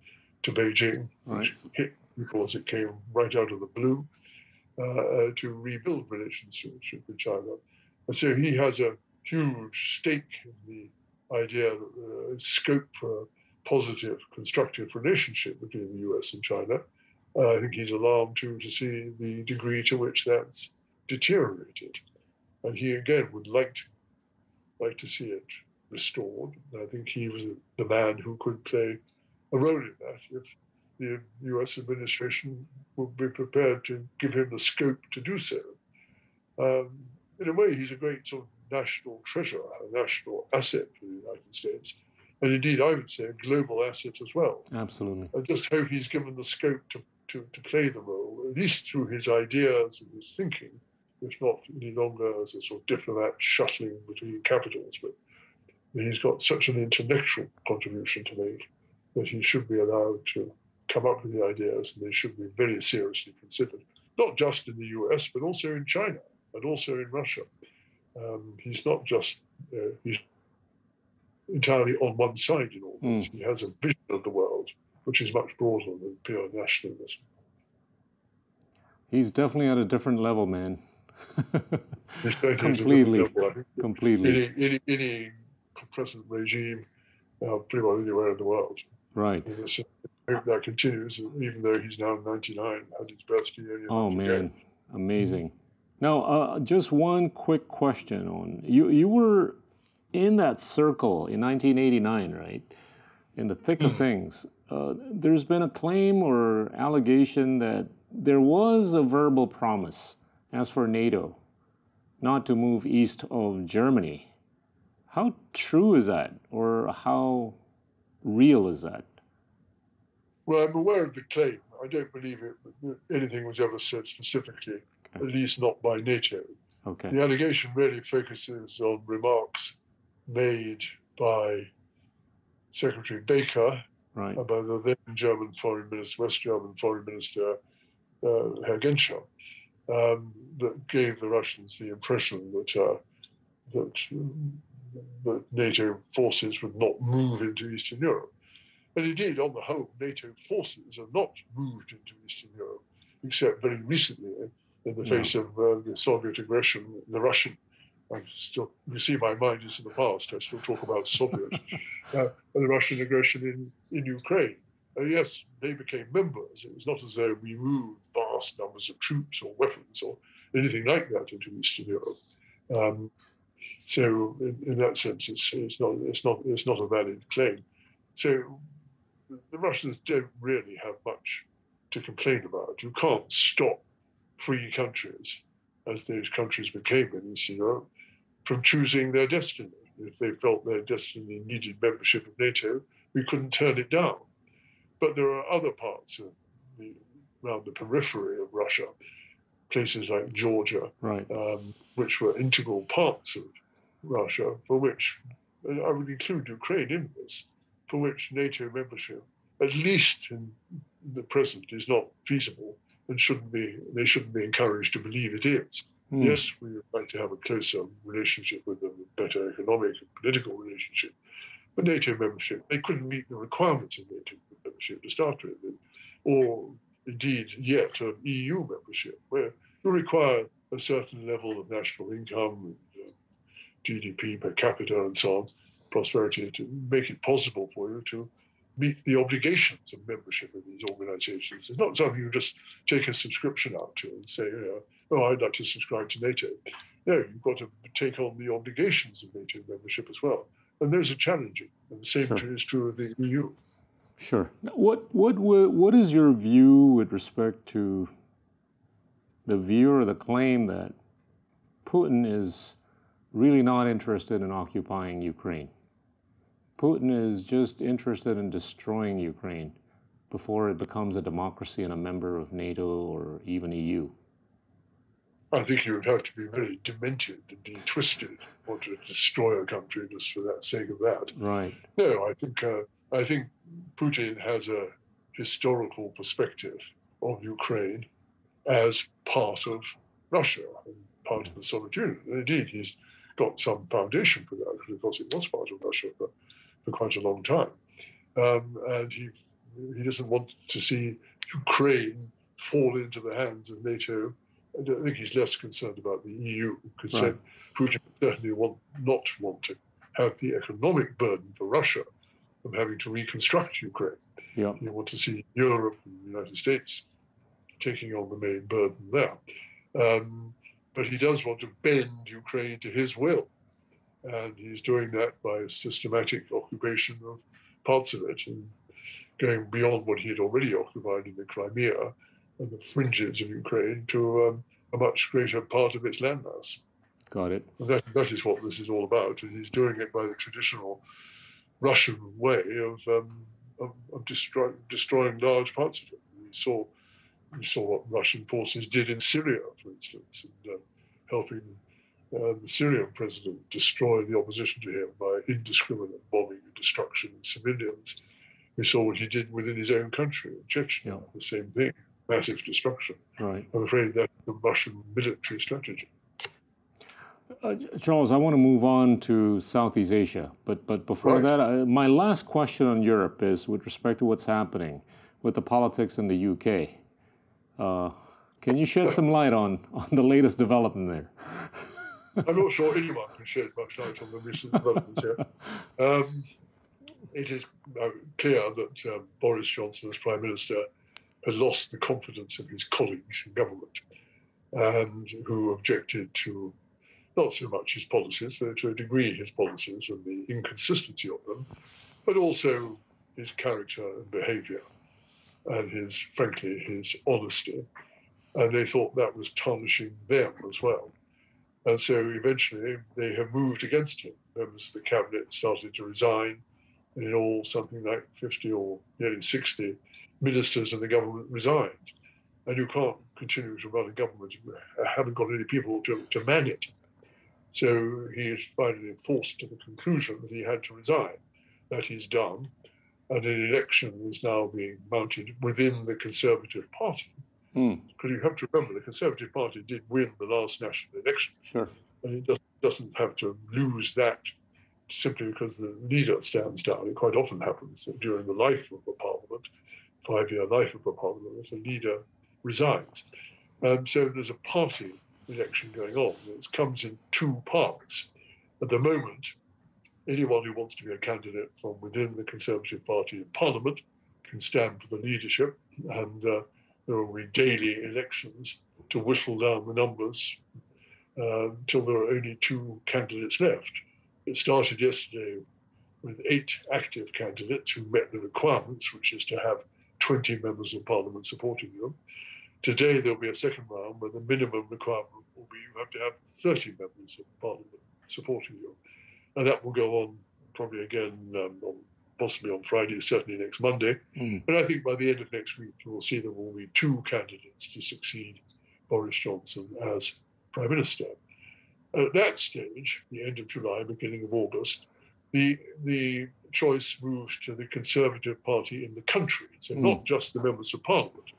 Beijing, which hit people as it came right out of the blue, to rebuild relationship with China. And so he has a huge stake in the idea that scope for a positive, constructive relationship between the US and China. I think he's alarmed too to see the degree to which that's deteriorated. And he again would like to see it restored. And I think he was the man who could play a role in that if the US administration would be prepared to give him the scope to do so. In a way, he's a great sort of national treasure, a national asset for the United States. And indeed, I would say a global asset as well. Absolutely. I just hope he's given the scope to play the role, at least through his ideas and his thinking, if not any longer as a sort of diplomat shuttling between capitals. But he's got such an intellectual contribution to make that he should be allowed to come up with the ideas, and they should be very seriously considered, not just in the US, but also in China and also in Russia. He's not just he's entirely on one side in all this. He has a vision of the world which is much broader than pure nationalism. He's definitely at a different level, man. Completely. Completely. Any present regime, pretty well anywhere in the world. Right. I hope that continues, even though he's now 99, had his birthday only a month ago. Man, amazing. Now, just one quick question on you were in that circle in 1989, right? In the thick of things. There's been a claim or allegation that there was a verbal promise as for NATO not to move east of Germany. How true is that, or how real is that? Well, I'm aware of the claim. I don't believe anything was ever said specifically, at least not by NATO. Okay. The allegation really focuses on remarks made by Secretary Baker, by the then German Foreign Minister, West German Foreign Minister, Herr Genscher, that gave the Russians the impression that NATO forces would not move into Eastern Europe. And indeed, on the whole, NATO forces have not moved into Eastern Europe, except very recently in the face of the Soviet aggression, the Russian. You see, my mind is in the past. I still talk about Soviet, and the Russian aggression in Ukraine. Yes, they became members. It was not as though we moved vast numbers of troops or weapons or anything like that into Eastern Europe. So, in that sense, it's not a valid claim. So, the Russians don't really have much to complain about. You can't stop free countries, as those countries became in Eastern Europe, from choosing their destiny. If they felt their destiny needed membership of NATO, we couldn't turn it down. But there are other parts of around the periphery of Russia, places like Georgia, Right. which were integral parts of Russia, for which, and I would include Ukraine in this, for which NATO membership, at least in the present, is not feasible and they shouldn't be encouraged to believe it is. Yes, we would like to have a closer relationship with them, a better economic and political relationship. But NATO membership, they couldn't meet the requirements of NATO membership to start with, or indeed yet of EU membership, where you require a certain level of national income and GDP per capita and so on, prosperity, to make it possible for you to meet the obligations of membership of these organizations. It's not something you just take a subscription out to and say, oh, I'd like to subscribe to NATO. No, you've got to take on the obligations of NATO membership as well. And those are challenging. And the same is true of the EU. Sure. What is your view with respect to the view or the claim that Putin is really not interested in occupying Ukraine? Putin is just interested in destroying Ukraine before it becomes a democracy and a member of NATO or even EU. I think you would have to be very demented and be twisted or to destroy a country just for that sake of that. Right. No, I think Putin has a historical perspective of Ukraine as part of Russia and part of the Soviet Union. And indeed, he's got some foundation for that because it was part of Russia for quite a long time. And he doesn't want to see Ukraine fall into the hands of NATO. I think he's less concerned about the EU, because Right. Putin certainly not want to have the economic burden for Russia of having to reconstruct Ukraine. Yeah. You want to see Europe and the United States taking on the main burden there. But he does want to bend Ukraine to his will. And he's doing that by a systematic occupation of parts of it and going beyond what he had already occupied in the Crimea and the fringes of Ukraine to a much greater part of its landmass. Got it. And that is what this is all about. And he's doing it by the traditional Russian way of destroying large parts of it. We saw what Russian forces did in Syria, for instance, and helping the Syrian president destroy the opposition to him by indiscriminate bombing and destruction of civilians. We saw what he did within his own country, in Chechnya, the same thing, massive destruction. Right. I'm afraid that's the Russian military strategy. Charles, I want to move on to Southeast Asia, but before that, my last question on Europe is with respect to what's happening with the politics in the UK. Can you shed some light on the latest development there? I'm not sure anyone can shed much light on the recent developments here. It is clear that Boris Johnson, as Prime Minister, has lost the confidence of his colleagues in government, and who objected to not so much his policies, though to a degree his policies and the inconsistency of them, but also his character and behaviour and frankly, his honesty. And they thought that was tarnishing them as well. And so eventually they have moved against him. Members of the cabinet started to resign, and in all something like 50 or nearly 60 ministers in the government resigned. And you can't continue to run a government if you haven't got any people to man it. So he is finally forced to the conclusion that he had to resign. That he's done. And an election is now being mounted within the Conservative Party. Because you have to remember, the Conservative Party did win the last national election. Sure. And it doesn't have to lose that simply because the leader stands down. It quite often happens that during the life of a parliament, 5-year life of a parliament, a leader resigns. So there's a party election going on. It comes in two parts. At the moment, anyone who wants to be a candidate from within the Conservative Party in Parliament can stand for the leadership, and there will be daily elections to whittle down the numbers until there are only 2 candidates left. It started yesterday with 8 active candidates who met the requirements, which is to have 20 members of Parliament supporting them. Today there'll be a second round where the minimum requirement will be you have to have 30 members of Parliament supporting you. And that will go on probably again on possibly on Friday, certainly next Monday. Mm. And I think by the end of next week, you will see there will be two candidates to succeed Boris Johnson as Prime Minister. At that stage, the end of July, beginning of August, the choice moves to the Conservative Party in the country. So not just the members of Parliament,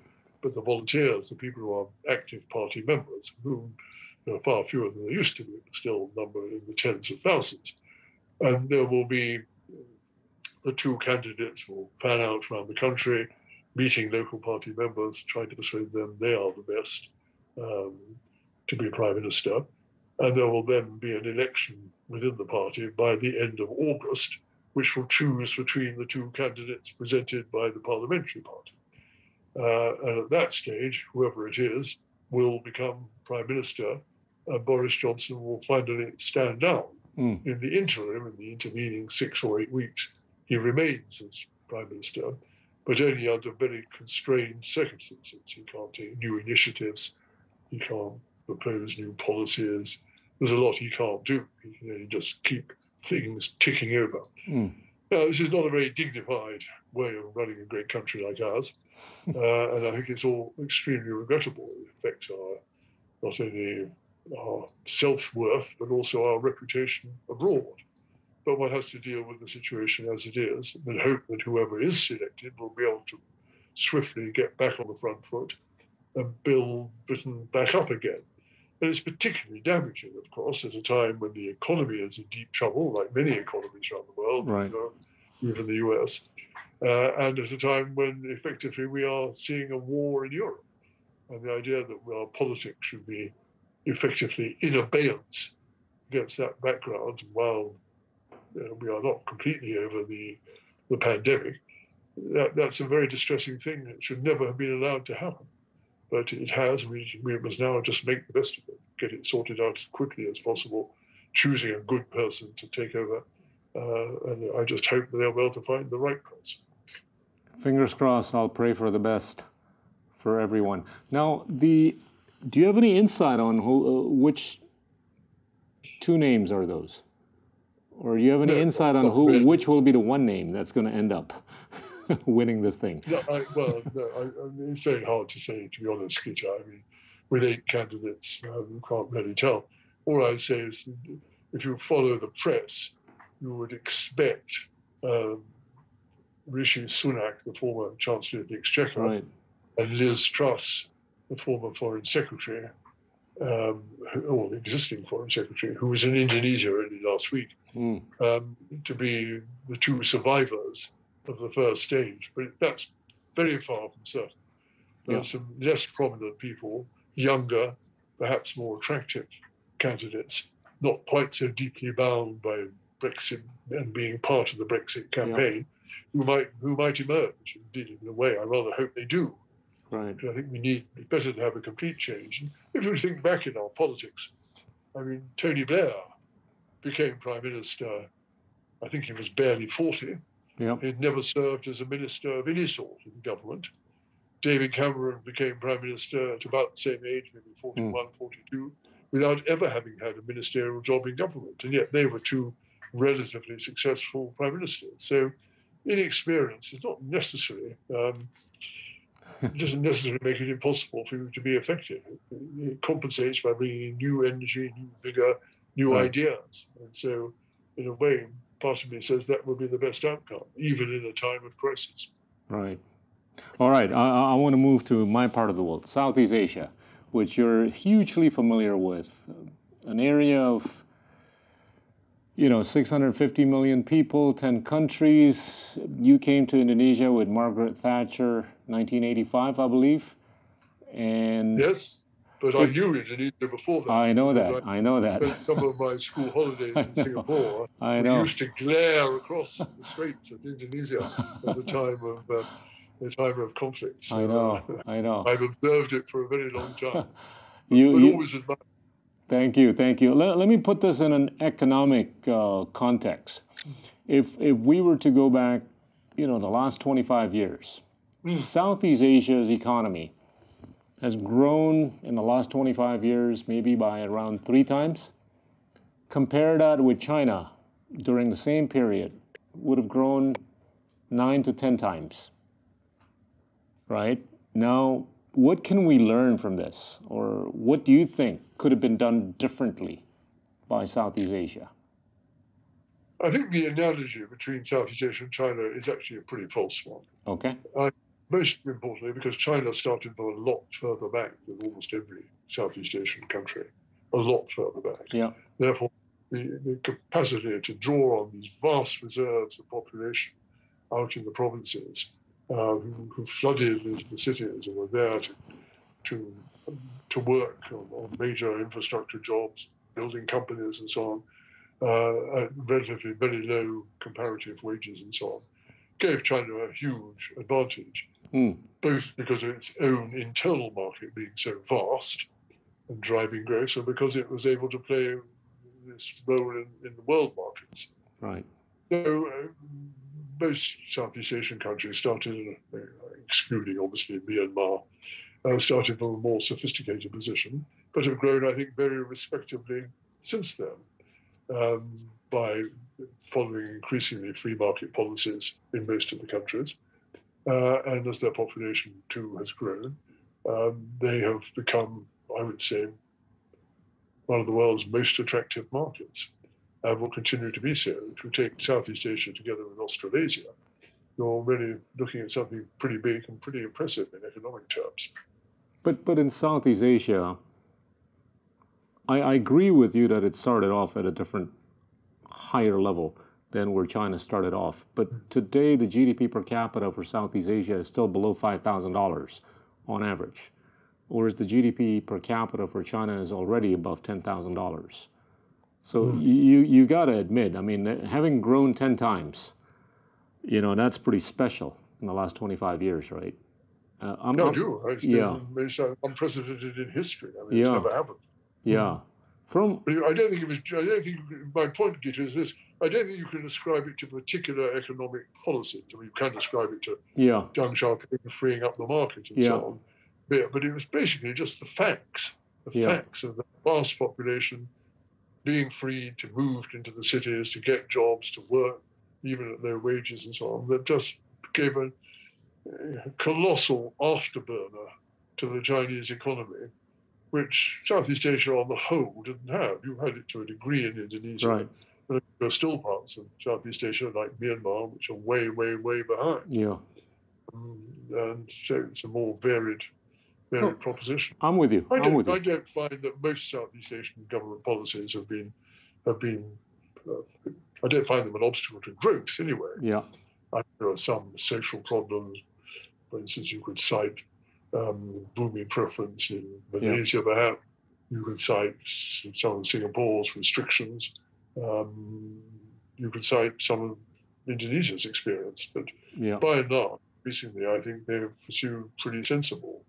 but the volunteers, the people who are active party members, whom there are far fewer than there used to be, but still number in the tens of thousands. And there will be the two candidates will fan out around the country, meeting local party members, trying to persuade them they are the best to be Prime Minister. And there will then be an election within the party by the end of August, which will choose between the two candidates presented by the parliamentary party. And at that stage, whoever it is will become Prime Minister, and Boris Johnson will finally stand down. In the interim, in the intervening 6 or 8 weeks, he remains as Prime Minister, but only under very constrained circumstances. He can't take new initiatives, he can't propose new policies. There's a lot he can't do. He can only just keep things ticking over. Now, this is not a very dignified way of running a great country like ours, and I think it's all extremely regrettable. It affects not only our self-worth, but also our reputation abroad. But one has to deal with the situation as it is and hope that whoever is selected will be able to swiftly get back on the front foot and build Britain back up again. And it's particularly damaging, of course, at a time when the economy is in deep trouble, like many economies around the world, right. Even the US, and at a time when effectively we are seeing a war in Europe. And the idea that our politics should be effectively in abeyance against that background, while we are not completely over the pandemic, that's a very distressing thing that should never have been allowed to happen. But it has. We must now just make the best of it, get it sorted out as quickly as possible, choosing a good person to take over. And I just hope that they'll be able to find the right person. Fingers crossed. I'll pray for the best for everyone. Now, do you have any insight on which two names are those? Or do you have any insight on which will be the one name that's going to end up winning this thing? No, it's very hard to say, to be honest, Peter. I mean, with 8 candidates, you can't really tell. All I'd say is, if you follow the press, you would expect Rishi Sunak, the former Chancellor of the Exchequer, right, and Liz Truss, the former Foreign Secretary, or the existing Foreign Secretary, who was in Indonesia only last week, to be the 2 survivors of the first stage. But that's very far from certain. There are some less prominent people, younger, perhaps more attractive candidates, not quite so deeply bound by Brexit and being part of the Brexit campaign, who might emerge. Indeed, in a way, I rather hope they do. Right. I think it's better to have a complete change. And if you think back in our politics, I mean, Tony Blair became Prime Minister, I think he was barely 40. Yep. He'd never served as a minister of any sort in government. David Cameron became Prime Minister at about the same age, maybe 41, 42, without ever having had a ministerial job in government. And yet they were 2 relatively successful Prime Ministers. So inexperience is not necessary. It doesn't necessarily make it impossible for you to be effective. It compensates by bringing in new energy, new vigor, new ideas. And so, in a way, part of me says that will be the best outcome, even in a time of crisis. Right. All right. I want to move to my part of the world, Southeast Asia, which you're hugely familiar with. An area of 650 million people, 10 countries. You came to Indonesia with Margaret Thatcher, 1985, I believe. And yes, but I knew Indonesia before that. I know that. I know that. Spent some of my school holidays in Singapore. I know. We used to glare across the straits of Indonesia at the time of conflict. So, I know. I've observed it for a very long time. Always admired. Thank you. Let me put this in an economic context. If we were to go back, the last 25 years, Southeast Asia's economy has grown in the last 25 years maybe by around 3 times. Compare that with China during the same period, would have grown 9 to 10 times, right? Now, what can we learn from this? Or what do you think could have been done differently by Southeast Asia? I think the analogy between Southeast Asia and China is actually a pretty false one. Okay. Most importantly, because China started from a lot further back than almost every Southeast Asian country, a lot further back. Yeah. Therefore, the capacity to draw on these vast reserves of population out in the provinces who flooded into the cities and were there to work on major infrastructure jobs, building companies and so on, at relatively very low comparative wages and so on, gave China a huge advantage, both because of its own internal market being so vast and driving growth, and because it was able to play this role in the world markets. Right. So most Southeast Asian countries started, excluding obviously Myanmar, started from a more sophisticated position, but have grown, I think, very respectably since then, by following increasingly free market policies in most of the countries. And as their population too has grown, they have become, I would say, one of the world's most attractive markets, and will continue to be so. If you take Southeast Asia together with Australasia, you're really looking at something pretty big and pretty impressive in economic terms. But in Southeast Asia, I agree with you that it started off at a different, higher level than where China started off. But today, the GDP per capita for Southeast Asia is still below $5,000 on average, whereas the GDP per capita for China is already above $10,000. So you got to admit, I mean, having grown 10 times, you know, that's pretty special in the last 25 years, right? I do. It's unprecedented in history. I mean, it's never happened. Yeah. I don't think it was. I don't think my point, Gita, is this. I don't think you can ascribe it to particular economic policy. I mean, you can ascribe it to Deng Xiaoping freeing up the market and so on. But it was basically just the facts of the vast population being free to move into the cities, to get jobs, to work, even at low wages and so on, that just gave a colossal afterburner to the Chinese economy, which Southeast Asia on the whole didn't have. You had it to a degree in Indonesia, right. But there are still parts of Southeast Asia, like Myanmar, which are way, way, way behind. Yeah. And so it's a more varied proposition. I'm with you. I don't find that most Southeast Asian government policies have been. I don't find them an obstacle to growth anyway. Yeah. There are some social problems. For instance, you could cite booming preference in Malaysia, perhaps. You could cite some of Singapore's restrictions. You could cite some of Indonesia's experience. But by and large, recently, I think they've pursued pretty sensible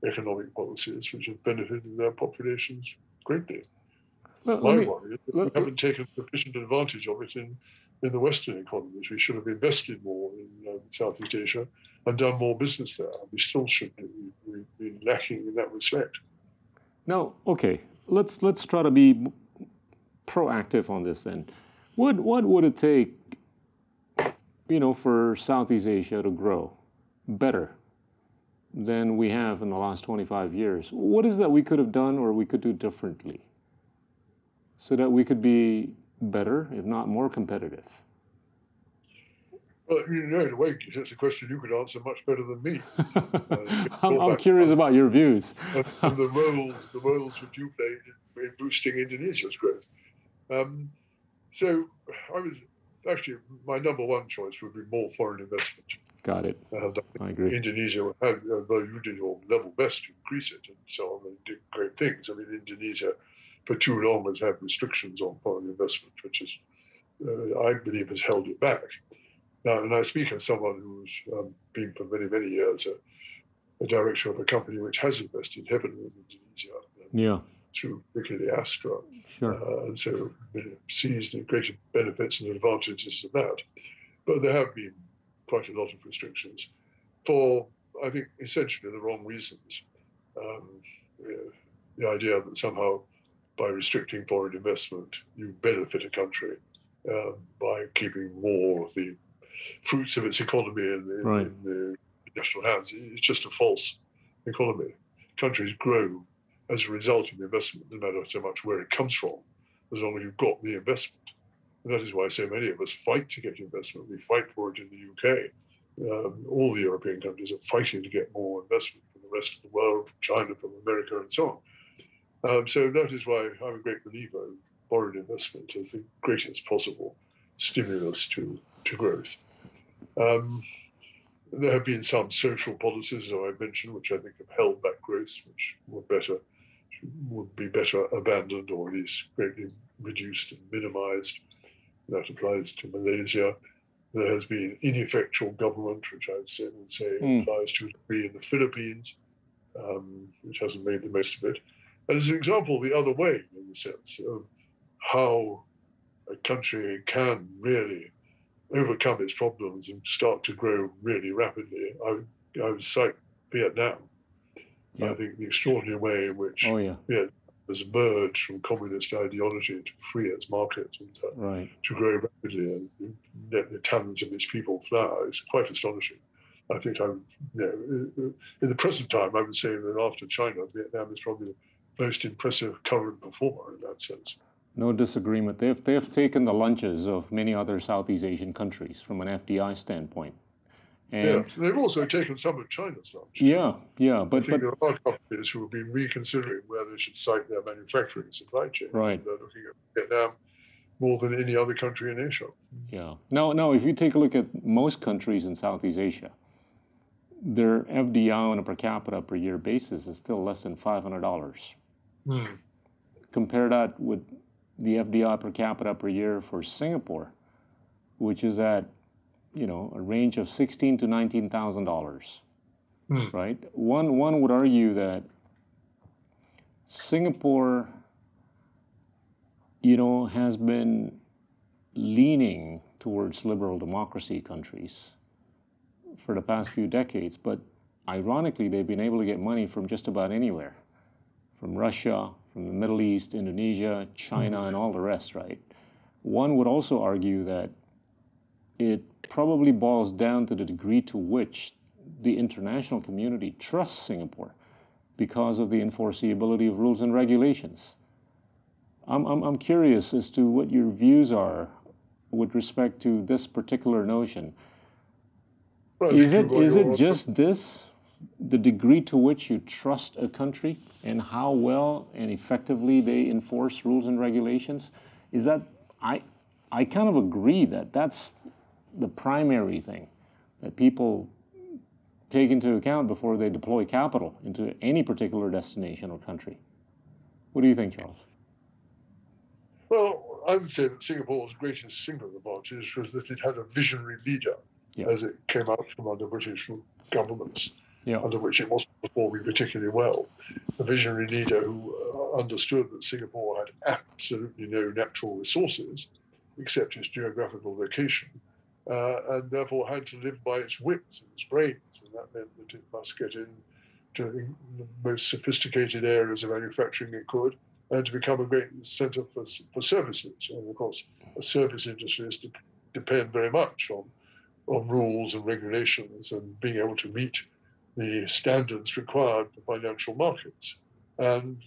economic policies which have benefited their populations greatly. My worry is that we haven't taken sufficient advantage of it in the Western economies. We should have invested more in Southeast Asia and done more business there. We still should do. We've been lacking in that respect. Now, okay, let's try to be proactive on this then. What would it take, you know, for Southeast Asia to grow better than we have in the last 25 years? What is that we could have done or we could do differently so that we could be better, if not more competitive? Well, you know, in a way, it's a question you could answer much better than me. I'm curious about your views. and the roles which you played in boosting Indonesia's growth. So I was actually, my number one choice would be more foreign investment. Got it. I agree. Indonesia had, though you did your level best to increase it and so on, and did great things. I mean, Indonesia for too long has had restrictions on foreign investment, which is, I believe, has held it back. Now, and I speak as someone who's been for many, many years a director of a company which has invested heavily in Indonesia. Through particularly Astra. Sure. And so sees the greater benefits and advantages of that. But there have been quite a lot of restrictions for, I think, essentially the wrong reasons. The idea that somehow by restricting foreign investment, you benefit a country by keeping more of the fruits of its economy Right. in the national hands. It's just a false economy. Countries grow as a result of investment, no matter so much where it comes from, as long as you've got the investment. And that is why so many of us fight to get investment. We fight for it in the UK. All the European countries are fighting to get more investment from the rest of the world, from China, from America, and so on. So that is why I'm a great believer in foreign investment as the greatest possible stimulus to growth. There have been some social policies, as I mentioned, which I think have held back growth, which would be better abandoned or at least greatly reduced and minimized. That applies to Malaysia. There has been ineffectual government, which I would say applies to a degree in the Philippines, which hasn't made the most of it. And as an example, the other way, in the sense of how a country can really overcome its problems and start to grow really rapidly, I would cite Vietnam. Yep. I think the extraordinary way in which Vietnam has emerged from communist ideology to free its market and to grow rapidly and let the talents of its people flower is quite astonishing. I think in the present time, I would say that after China, Vietnam is probably the most impressive current performer in that sense. No disagreement. They've taken the lunches of many other Southeast Asian countries from an FDI standpoint. And they've also taken some of China's lunch. But I think there are companies who have been reconsidering where they should site their manufacturing supply chain. Right. They're looking at Vietnam more than any other country in Asia. Yeah. Now, if you take a look at most countries in Southeast Asia, their FDI on a per capita per year basis is still less than $500. Compare that with the FDI per capita per year for Singapore, which is at a range of $16,000 to $19,000, right? One would argue that Singapore, has been leaning towards liberal democracy countries for the past few decades, but ironically, they've been able to get money from just about anywhere, from Russia, from the Middle East, Indonesia, China, and all the rest, right? One would also argue that it probably boils down to the degree to which the international community trusts Singapore because of the enforceability of rules and regulations. I'm curious as to what your views are with respect to this particular notion. Is it just this, the degree to which you trust a country and how well and effectively they enforce rules and regulations? Is that, I kind of agree that that's the primary thing that people take into account before they deploy capital into any particular destination or country. What do you think, Charles? Well, I would say that Singapore's greatest single advantage was that it had a visionary leader as it came out from under British governments, under which it wasn't performing particularly well. A visionary leader who understood that Singapore had absolutely no natural resources except its geographical location, and therefore had to live by its wits and its brains, and that meant that it must get into the most sophisticated areas of manufacturing it could, and to become a great centre for services. And of course, service industries depend very much on rules and regulations and being able to meet the standards required for financial markets. And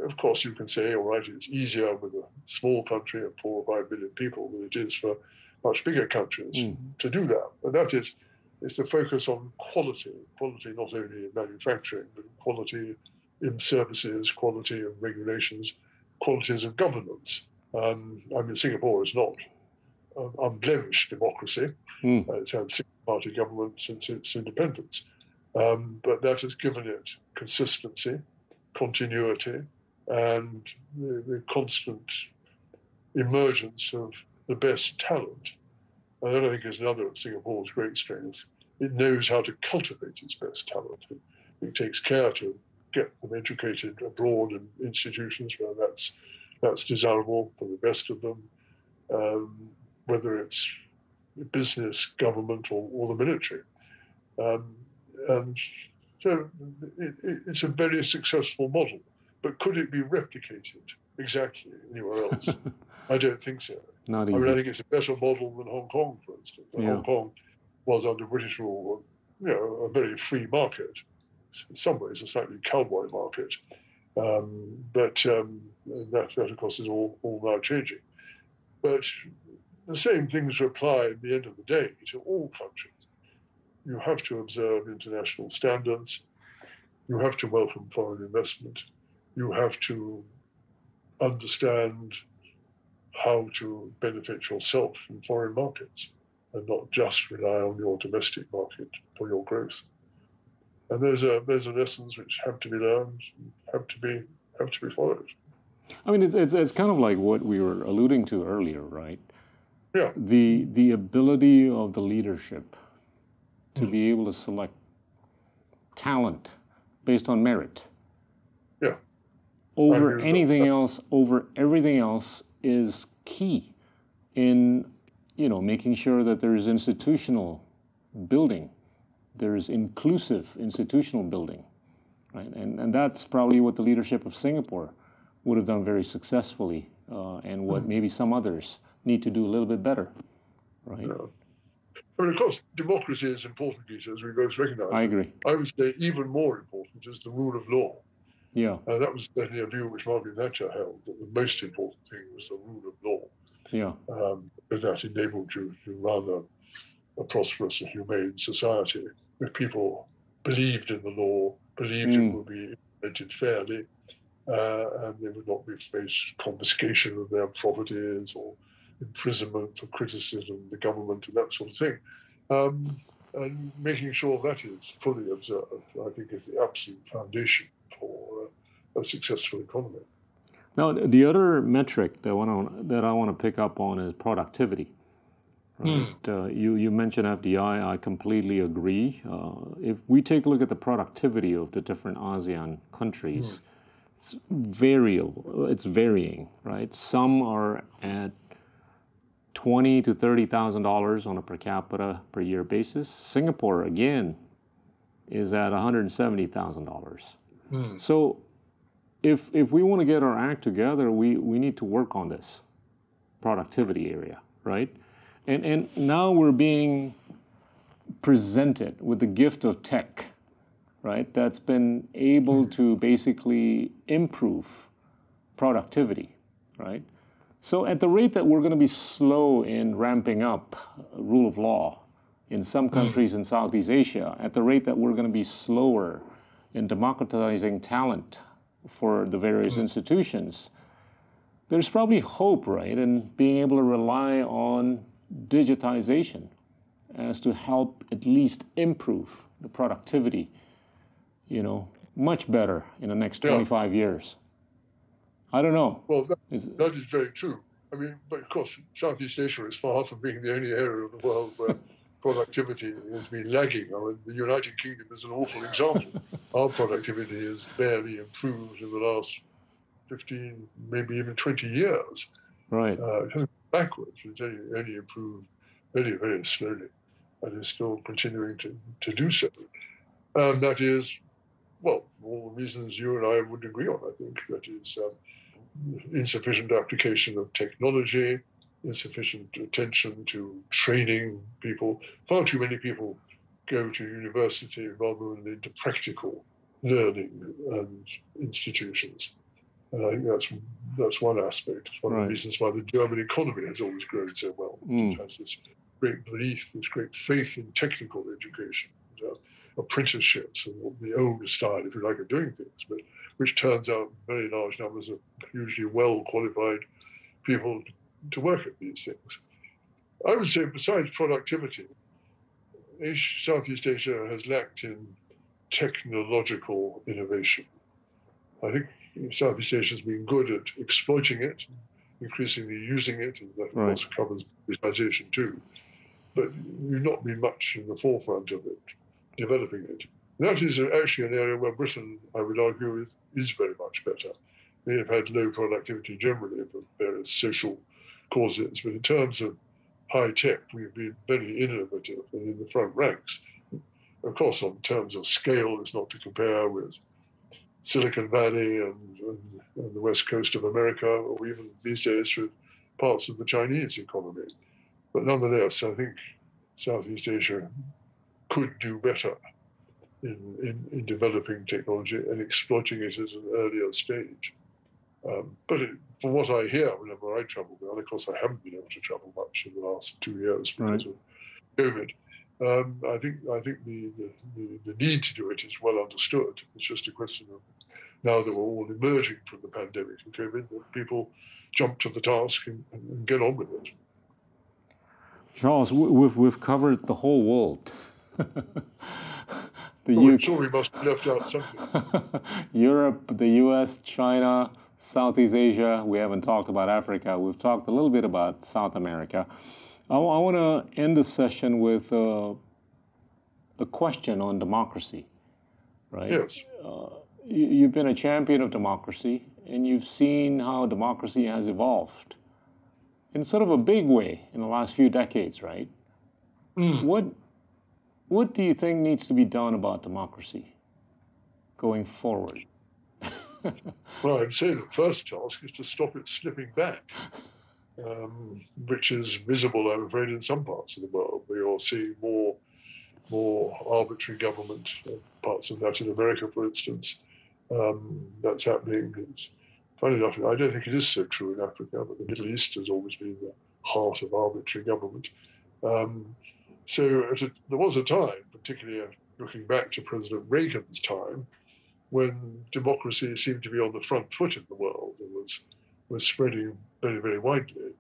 of course, you can say, all right, it's easier with a small country of 4 or 5 billion people than it is for much bigger countries to do that. And that is the focus on quality not only in manufacturing, but quality in services, quality of regulations, qualities of governance. Singapore is not an unblemished democracy. It's had a single-party government since its independence. But that has given it consistency, continuity, and the constant emergence of the best talent. And that, I think, is another of Singapore's great strengths. It knows how to cultivate its best talent. It takes care to get them educated abroad in institutions where that's desirable for the best of them, whether it's business, government, or the military. And so it's a very successful model. But could it be replicated exactly anywhere else? I don't think so. Not I mean, I easy. think it's a better model than Hong Kong, for instance. And Yeah. Hong Kong was under British rule, a very free market. In some ways, a slightly cowboy market. That, of course, is all now changing. But the same things apply at the end of the day to all countries. You have to observe international standards. You have to welcome foreign investment. You have to understand how to benefit yourself from foreign markets and not just rely on your domestic market for your growth. And those are lessons which have to be learned, have to be followed. I mean, it's kind of like what we were alluding to earlier, right? Yeah. The ability of the leadership to be able to select talent based on merit. Yeah. Over anything else, over everything else is key in, making sure that there's institutional building, there's inclusive institutional building, right? And that's probably what the leadership of Singapore would have done very successfully, and what maybe some others need to do a little bit better, right? Yeah. I mean, of course, democracy is important, Peter, as we both recognize. I agree. I would say even more important is the rule of law. Yeah. That was certainly a view which Margaret Thatcher held, that the most important thing was the rule of law. Yeah. Because that enabled you to run a prosperous and humane society where people believed in the law, believed it would be implemented fairly, and they would not be faced confiscation of their properties or imprisonment for criticism of the government and that sort of thing. And making sure that is fully observed, I think, is the absolute foundation for a successful economy. Now, the other metric that I want to pick up on is productivity. Right? You mentioned FDI. I completely agree. If we take a look at the productivity of the different ASEAN countries, it's variable. It's varying, right? Some are at $20,000 to $30,000 on a per capita per year basis. Singapore again is at $170,000. So if we want to get our act together, we need to work on this productivity area, right? And now we're being presented with the gift of tech, right? That's been able to basically improve productivity, right? So at the rate that we're going to be slow in ramping up rule of law in some countries in Southeast Asia, at the rate that we're going to be slower in democratizing talent for the various institutions, there's probably hope, right, in being able to rely on digitization as to help at least improve the productivity, much better in the next 25 years. I don't know. Well, that is very true. I mean, but of course, Southeast Asia is far from being the only area of the world where productivity has been lagging. I mean, the United Kingdom is an awful example. Our productivity has barely improved in the last 15, maybe even 20 years. Right. Backwards. It's only improved very, very slowly, and is still continuing to do so. And that is, well, for all the reasons you and I would agree on, I think, that is insufficient application of technology, insufficient attention to training people. Far too many people go to university rather than into practical learning and institutions. And I think that's one aspect. It's one of the reasons why the German economy has always grown so well. It has this great belief, this great faith in technical education, apprenticeships, and the old style, if you like, of doing things, but which turns out very large numbers of usually well-qualified people to work at these things. I would say, besides productivity, Southeast Asia has lacked in technological innovation. I think Southeast Asia has been good at exploiting it, increasingly using it, and that also covers digitization too. But we've not been much in the forefront of it, developing it. That is actually an area where Britain, I would argue, is very much better. They have had low productivity generally for various social causes, but in terms of high tech, we've been very innovative and in the front ranks. Of course, in terms of scale, it's not to compare with Silicon Valley and the west coast of America, or even these days with parts of the Chinese economy. But nonetheless, I think Southeast Asia could do better in developing technology and exploiting it at an earlier stage. But from what I hear whenever I travel there, and of course I haven't been able to travel much in the last 2 years because of COVID, I think the need to do it is well understood. It's just a question of now that we're all emerging from the pandemic and COVID, that people jump to the task and get on with it. Charles, we've covered the whole world. I'm sure we must have left out something. Europe, the US, China, Southeast Asia. We haven't talked about Africa. We've talked a little bit about South America. I want to end the session with a question on democracy, right? Yes. You've been a champion of democracy, and you've seen how democracy has evolved in sort of a big way in the last few decades, right? What do you think needs to be done about democracy going forward? Well, I'd say the first task is to stop it slipping back, which is visible, I'm afraid, in some parts of the world. We all see more arbitrary government, parts of Latin America, for instance. That's happening. Funny enough, I don't think it is so true in Africa, but the Middle East has always been the heart of arbitrary government. So there was a time, particularly looking back to President Reagan's time, when democracy seemed to be on the front foot in the world and was spreading very, very widely.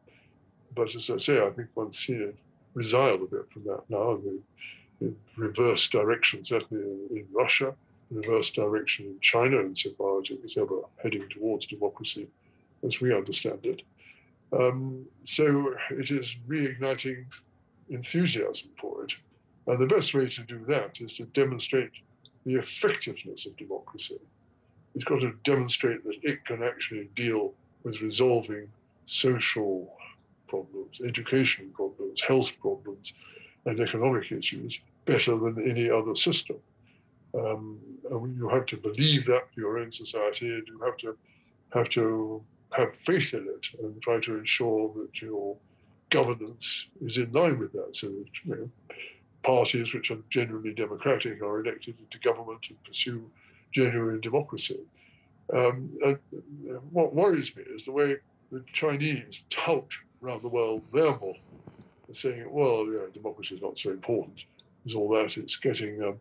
But as I say, I think one's seen it resile a bit from that now, in reverse direction, certainly in Russia, reverse direction in China, insofar as it was ever heading towards democracy, as we understand it. So it is reigniting enthusiasm for it. And the best way to do that is to demonstrate the effectiveness of democracy. It's got to demonstrate that it can actually deal with resolving social problems, education problems, health problems, and economic issues better than any other system. And you have to believe that for your own society, and you have to have faith in it and try to ensure that your governance is in line with that. So that, parties which are genuinely democratic are elected into government and pursue genuine democracy. And what worries me is the way the Chinese tout around the world their model, saying, well, democracy is not so important. It's all that. It's getting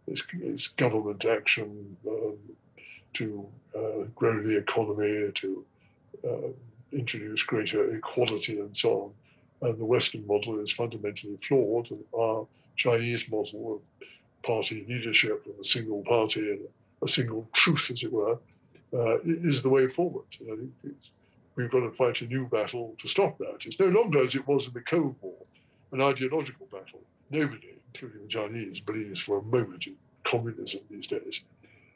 it's government action to grow the economy, to introduce greater equality and so on. And the Western model is fundamentally flawed. And our Chinese model of party leadership and a single party and a single truth, as it were, is the way forward. And I think we've got to fight a new battle to stop that. It's no longer as it was in the Cold War, an ideological battle. Nobody, including the Chinese, believes for a moment in communism these days.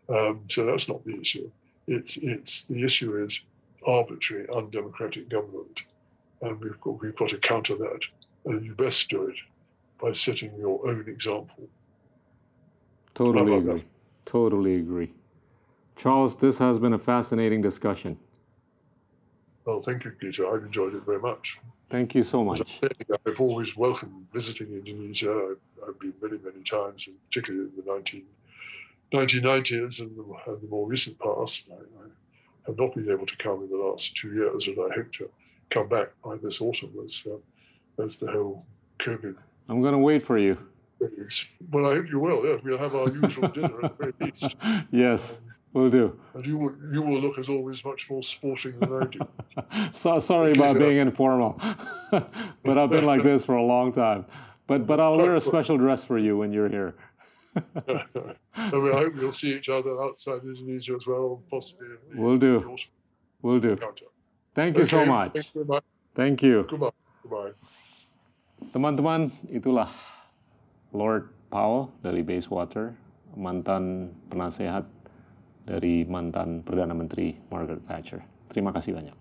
So that's not the issue. It's the issue is arbitrary, undemocratic government. And we've got to counter that. And you best do it by setting your own example. Totally agree. Totally agree. Charles, this has been a fascinating discussion. Well, thank you, Peter. I've enjoyed it very much. Thank you so much. I've always welcomed visiting Indonesia. I've been many, many times, and particularly in the 1990s and the more recent past. I have not been able to come in the last 2 years, and I hope to come back by this autumn as the whole COVID. I'm going to wait for you. Well, I hope you will. Yes, we'll have our usual dinner at the very least. Yes, we'll do. And you will look, as always, much more sporting than I do. Sorry about being informal, but I've been like this for a long time. But I'll wear a special dress for you when you're here. I hope we'll see each other outside Indonesia as well, possibly. We'll do. We'll do. Thank you so much. Thank you very much. Thank you. Goodbye. Teman-teman, itulah Lord Powell dari Bayswater, mantan penasehat dari mantan Perdana Menteri Margaret Thatcher. Terima kasih banyak.